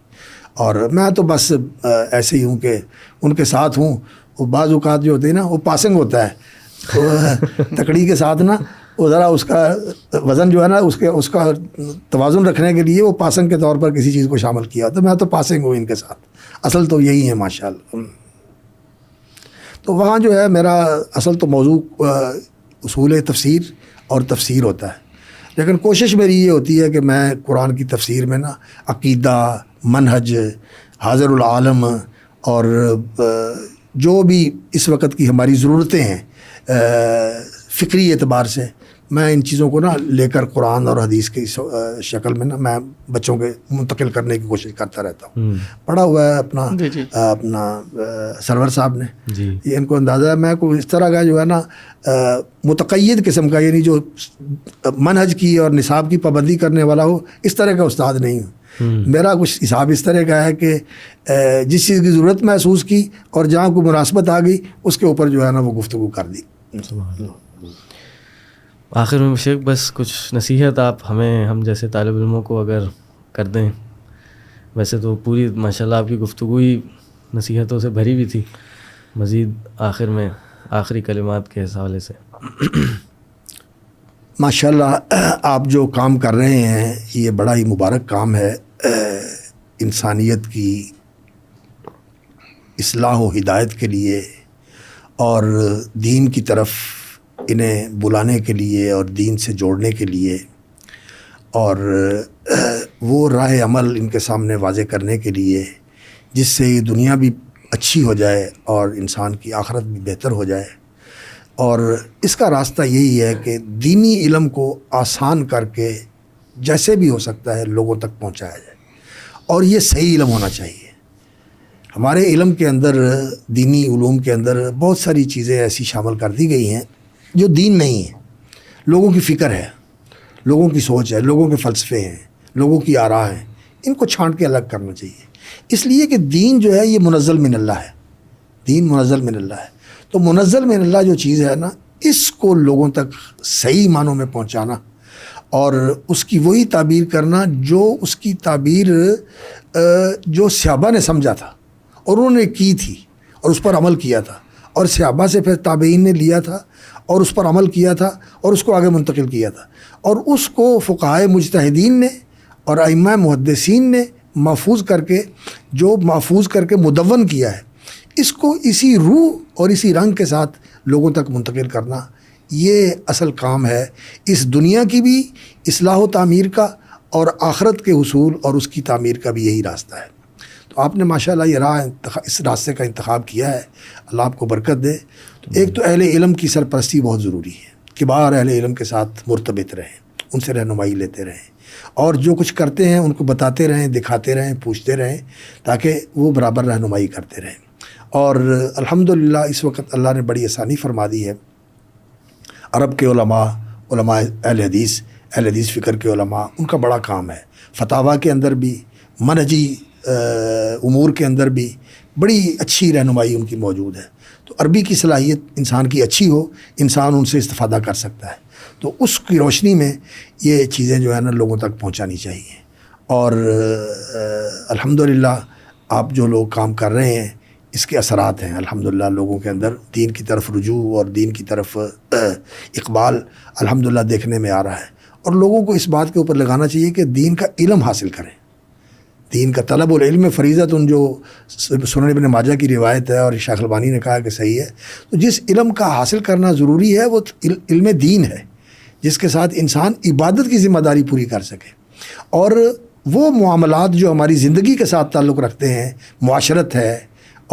اور میں تو بس ایسے ہی ہوں کہ ان کے ساتھ ہوں. وہ بعض اوقات جو ہوتے ہیں نا وہ پاسنگ ہوتا ہے, تو تکڑی کے ساتھ نا وہ ذرا اس کا وزن جو ہے نا اس کا توازن رکھنے کے لیے وہ پاسنگ کے طور پر کسی چیز کو شامل کیا. تو میں تو پاسنگ ہوں ان کے ساتھ, اصل تو یہی ہے ماشاءاللہ. تو وہاں جو ہے میرا اصل تو موضوع اصول تفسیر اور تفسیر ہوتا ہے, لیکن کوشش میری یہ ہوتی ہے کہ میں قرآن کی تفسیر میں نا عقیدہ, منہج, حاضر العالم اور جو بھی اس وقت کی ہماری ضرورتیں ہیں فکری اعتبار سے, میں ان چیزوں کو نا لے کر قرآن اور حدیث کی شکل میں نا میں بچوں کے منتقل کرنے کی کوشش کرتا رہتا ہوں. پڑھا ہوا ہے اپنا سرور صاحب نے, یہ ان کو اندازہ ہے. میں کوئی اس طرح کا جو ہے نا متقید قسم کا, یعنی جو منہج کی اور نصاب کی پابندی کرنے والا ہو, اس طرح کا استاد نہیں ہوں. میرا کچھ حساب اس طرح کا ہے کہ جس چیز کی ضرورت محسوس کی اور جہاں کوئی مناسبت آ گئی اس کے اوپر جو ہے نا وہ گفتگو کر دی. آخر میں شیخ بس کچھ نصیحت آپ ہم جیسے طالب علموں کو اگر کر دیں. ویسے تو پوری ماشاءاللہ آپ کی گفتگو ہی نصیحتوں سے بھری ہوئی تھی, مزید آخر میں آخری کلمات کے حوالے سے. ماشاءاللہ آپ جو کام کر رہے ہیں یہ بڑا ہی مبارک کام ہے. انسانیت کی اصلاح و ہدایت کے لیے اور دین کی طرف انہیں بلانے کے لیے اور دین سے جوڑنے کے لیے اور وہ راہ عمل ان کے سامنے واضح کرنے کے لیے جس سے یہ دنیا بھی اچھی ہو جائے اور انسان کی آخرت بھی بہتر ہو جائے. اور اس کا راستہ یہی ہے کہ دینی علم کو آسان کر کے جیسے بھی ہو سکتا ہے لوگوں تک پہنچایا جائے, اور یہ صحیح علم ہونا چاہیے. ہمارے علم کے اندر, دینی علوم کے اندر بہت ساری چیزیں ایسی شامل کر دی گئی ہیں جو دین نہیں ہے. لوگوں کی فکر ہے, لوگوں کی سوچ ہے, لوگوں کے فلسفے ہیں, لوگوں کی آراء ہیں. ان کو چھانٹ کے الگ کرنا چاہیے, اس لیے کہ دین جو ہے یہ منزل من اللہ ہے. دین منزل من اللہ ہے. تو منزل من اللہ جو چیز ہے نا, اس کو لوگوں تک صحیح معنوں میں پہنچانا اور اس کی وہی تعبیر کرنا جو اس کی تعبیر جو صحابہ نے سمجھا تھا اور انہوں نے کی تھی اور اس پر عمل کیا تھا, اور صحابہ سے پھر تابعین نے لیا تھا اور اس پر عمل کیا تھا اور اس کو آگے منتقل کیا تھا, اور اس کو فقہائے مجتہدین نے اور ائمہ محدثین نے محفوظ کر کے مدون کیا ہے. اس کو اسی روح اور اسی رنگ کے ساتھ لوگوں تک منتقل کرنا یہ اصل کام ہے. اس دنیا کی بھی اصلاح و تعمیر کا اور آخرت کے حصول اور اس کی تعمیر کا بھی یہی راستہ ہے. تو آپ نے ماشاءاللہ یہ اس راستے کا انتخاب کیا ہے, اللہ آپ کو برکت دے. ایک تو اہل علم کی سرپرستی بہت ضروری ہے, کبار اہل علم کے ساتھ مرتبط رہیں, ان سے رہنمائی لیتے رہیں, اور جو کچھ کرتے ہیں ان کو بتاتے رہیں, دکھاتے رہیں, پوچھتے رہیں, تاکہ وہ برابر رہنمائی کرتے رہیں. اور الحمدللہ اس وقت اللہ نے بڑی آسانی فرما دی ہے. عرب کے علماء اہل حدیث فکر کے علماء, ان کا بڑا کام ہے. فتاویٰ کے اندر بھی, منہجی امور کے اندر بھی بڑی اچھی رہنمائی ان کی موجود ہے. تو عربی کی صلاحیت انسان کی اچھی ہو, انسان ان سے استفادہ کر سکتا ہے. تو اس کی روشنی میں یہ چیزیں جو ہے نا لوگوں تک پہنچانی چاہیے. اور الحمدللہ آپ جو لوگ کام کر رہے ہیں اس کے اثرات ہیں الحمدللہ لوگوں کے اندر. دین کی طرف رجوع اور دین کی طرف اقبال الحمدللہ دیکھنے میں آ رہا ہے. اور لوگوں کو اس بات کے اوپر لگانا چاہیے کہ دین کا علم حاصل کریں. دین کا طلب العلم فریضۃ, جو سنن ابن ماجہ کی روایت ہے اور شیخ البانی نے کہا کہ صحیح ہے. تو جس علم کا حاصل کرنا ضروری ہے وہ علم دین ہے, جس کے ساتھ انسان عبادت کی ذمہ داری پوری کر سکے. اور وہ معاملات جو ہماری زندگی کے ساتھ تعلق رکھتے ہیں, معاشرت ہے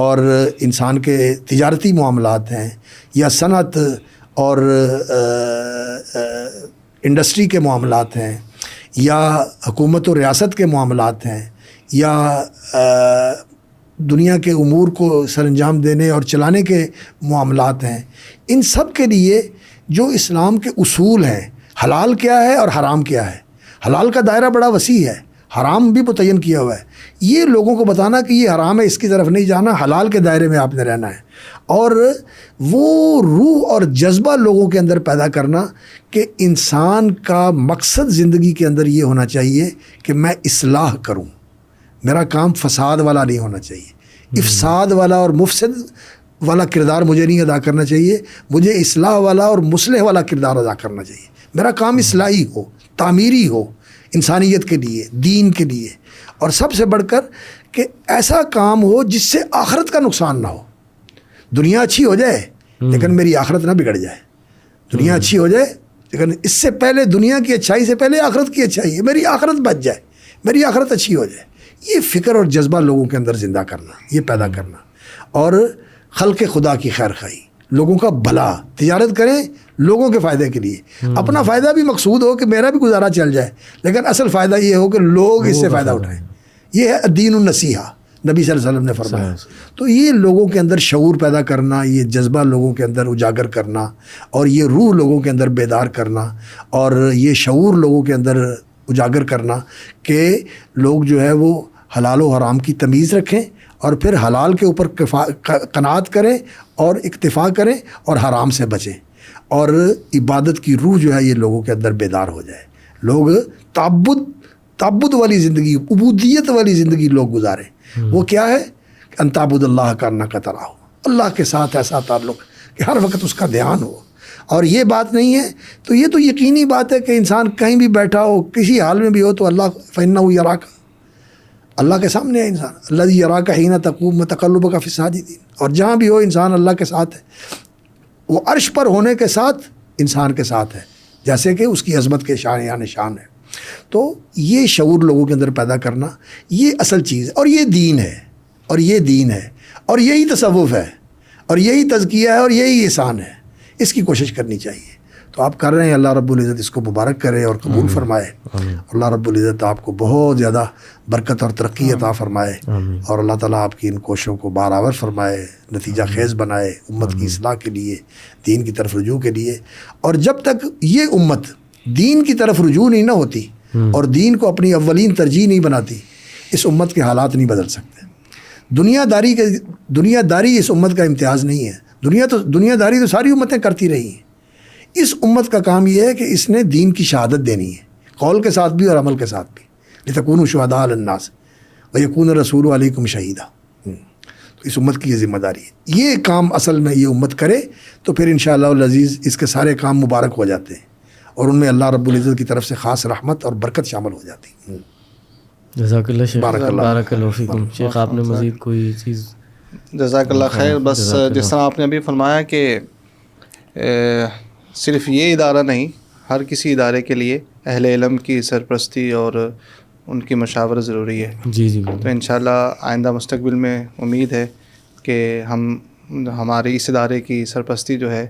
اور انسان کے تجارتی معاملات ہیں, یا صنعت اور انڈسٹری کے معاملات ہیں, یا حکومت و ریاست کے معاملات ہیں, یا دنیا کے امور کو سر انجام دینے اور چلانے کے معاملات ہیں, ان سب کے لیے جو اسلام کے اصول ہیں, حلال کیا ہے اور حرام کیا ہے. حلال کا دائرہ بڑا وسیع ہے, حرام بھی متعین کیا ہوا ہے. یہ لوگوں کو بتانا کہ یہ حرام ہے, اس کی طرف نہیں جانا, حلال کے دائرے میں آپ نے رہنا ہے. اور وہ روح اور جذبہ لوگوں کے اندر پیدا کرنا کہ انسان کا مقصد زندگی کے اندر یہ ہونا چاہیے کہ میں اصلاح کروں, میرا کام فساد والا نہیں ہونا چاہیے، افساد والا اور مفسد والا کردار مجھے نہیں ادا کرنا چاہیے، مجھے اصلاح والا اور مصلح والا کردار ادا کرنا چاہیے. میرا کام اصلاحی ہو، تعمیری ہو، انسانیت کے لیے، دین کے لیے، اور سب سے بڑھ کر کہ ایسا کام ہو جس سے آخرت کا نقصان نہ ہو. دنیا اچھی ہو جائے لیکن میری آخرت نہ بگڑ جائے. دنیا اچھی ہو جائے لیکن اس سے پہلے دنیا کی اچھائی سے پہلے آخرت کی اچھائی ہے، میری آخرت بچ جائے، میری آخرت اچھی ہو جائے. یہ فکر اور جذبہ لوگوں کے اندر زندہ کرنا، یہ پیدا کرنا، اور خلق خدا کی خیر خواہی، لوگوں کا بھلا. تجارت کریں لوگوں کے فائدے کے لیے، اپنا فائدہ بھی مقصود ہو کہ میرا بھی گزارا چل جائے، لیکن اصل فائدہ یہ ہو کہ لوگ اس سے فائدہ اٹھائیں. یہ ہے الدین النصیحہ، نبی صلی اللہ علیہ وسلم نے فرمایا. تو یہ لوگوں کے اندر شعور پیدا کرنا، یہ جذبہ لوگوں کے اندر اجاگر کرنا، اور یہ روح لوگوں کے اندر بیدار کرنا، اور یہ شعور لوگوں کے اندر اجاگر کرنا کہ لوگ جو ہے وہ حلال و حرام کی تمیز رکھیں، اور پھر حلال کے اوپر قناعت کریں اور اکتفا کریں، اور حرام سے بچیں، اور عبادت کی روح جو ہے یہ لوگوں کے اندر بیدار ہو جائے. لوگ تعبد والی زندگی، عبودیت والی زندگی لوگ گزاریں. وہ کیا ہے کہ ان تعبد اللہ کا انک تراہ، اللہ کے ساتھ ایسا تعلق کہ ہر وقت اس کا دھیان ہو. اور یہ بات نہیں ہے تو یہ تو یقینی بات ہے کہ انسان کہیں بھی بیٹھا ہو، کسی حال میں بھی ہو، تو اللہ فإنہ یراک، اللہ کے سامنے ہے انسان. الذی یراک حین تقوم وتقلبک فی الساجدین. اور جہاں بھی ہو انسان اللہ کے ساتھ ہے. وہ عرش پر ہونے کے ساتھ انسان کے ساتھ ہے، جیسے کہ اس کی عظمت کے شان یا نشان ہے. تو یہ شعور لوگوں کے اندر پیدا کرنا، یہ اصل چیز ہے، اور یہ دین ہے، اور یہ دین ہے، اور یہی تصوف ہے، اور یہی تزکیہ ہے، اور یہی احسان ہے. اس کی کوشش کرنی چاہیے. تو آپ کر رہے ہیں، اللہ رب العزت اس کو مبارک کرے اور قبول فرمائے. اللہ رب العزت آپ کو بہت زیادہ برکت اور ترقی عطا فرمائے، اور اللہ تعالیٰ آپ کی ان کوششوں کو بارآور فرمائے، نتیجہ خیز بنائے امت کی اصلاح کے لیے، دین کی طرف رجوع کے لیے. اور جب تک یہ امت دین کی طرف رجوع نہیں نہ ہوتی اور دین کو اپنی اولین ترجیح نہیں بناتی، اس امت کے حالات نہیں بدل سکتے. دنیا داری اس امت کا امتیاز نہیں ہے. دنیا داری تو ساری امتیں کرتی رہی ہیں. اس امت کا کام یہ ہے کہ اس نے دین کی شہادت دینی ہے، قول کے ساتھ بھی اور عمل کے ساتھ بھی. لتکونوا شہداء علی الناس ویکون الرسول علیکم شہیدا. تو اس امت کی یہ ذمہ داری ہے. یہ کام اصل میں یہ امت کرے تو پھر انشاءاللہ العزیز اس کے سارے کام مبارک ہو جاتے ہیں، اور ان میں اللہ رب العزت کی طرف سے خاص رحمت اور برکت شامل ہو جاتی ہے. جزاک اللہ شیخ، بارک اللہ فیکم. شیخ آپ نے مزید کوئی چیز؟ جزاک اللہ خیر. بس جس طرح آپ نے ابھی فرمایا کہ صرف یہ ادارہ نہیں، ہر کسی ادارے کے لیے اہل علم کی سرپرستی اور ان کی مشاورت ضروری ہے. جی تو انشاءاللہ آئندہ مستقبل میں امید ہے کہ ہماری اس ادارے کی سرپرستی جو ہے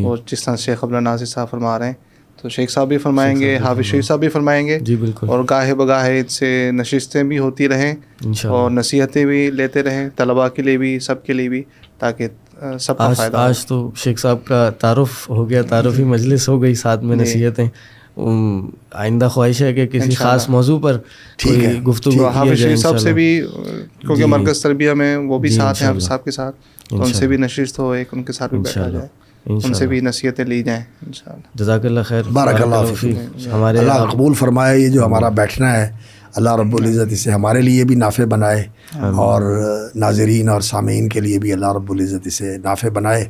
وہ جس طرح شیخ عبدالناصر صاحب فرما رہے ہیں تو شیخ صاحب بھی فرمائیں گے، حافظ شریف صاحب بھی فرمائیں گے. جی بالکل. اور گاہے بگاہے ان سے نشستیں بھی ہوتی رہیں اور نصیحتیں بھی لیتے رہیں، طلباء کے لیے بھی، سب کے لیے بھی، تاکہ سب کا فائدہ. آج تو شیخ صاحب کا تعارف ہو گیا، تعارفی مجلس ہو گئی، ساتھ میں نصیحتیں. آئندہ خواہش ہے کہ کسی خاص موضوع پر کوئی گفتگو. حافظ شریف صاحب سے بھی، کیونکہ مرکز تربیہ میں وہ بھی ساتھ ہیں حافظ صاحب کے ساتھ، ان سے بھی نشست ہو، ایک ان کے ساتھ بھی بیٹھا جائے، ان سے بھی نصیحتیں لی جائیں انشاءاللہ. جزاک اللہ خیر، بارک اللہ فیک. ہمارے اللہ قبول فرمائے یہ جو ہمارا بیٹھنا ہے، اللہ رب العزت اسے ہمارے لیے بھی نافع بنائے، اور ناظرین اور سامعین کے لیے بھی اللہ رب العزت اسے نافع بنائے.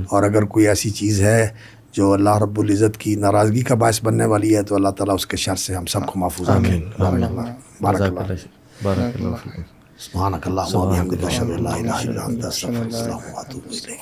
اور اگر کوئی ایسی چیز ہے جو اللہ رب العزت کی ناراضگی کا باعث بننے والی ہے تو اللہ تعالیٰ اس کے شر سے ہم سب کو محفوظ رکھے. بارک اللہ. سبحانک اللہم و بحمدک اشہد ان لا الہ الا انت استغفرک و اتوب الیک.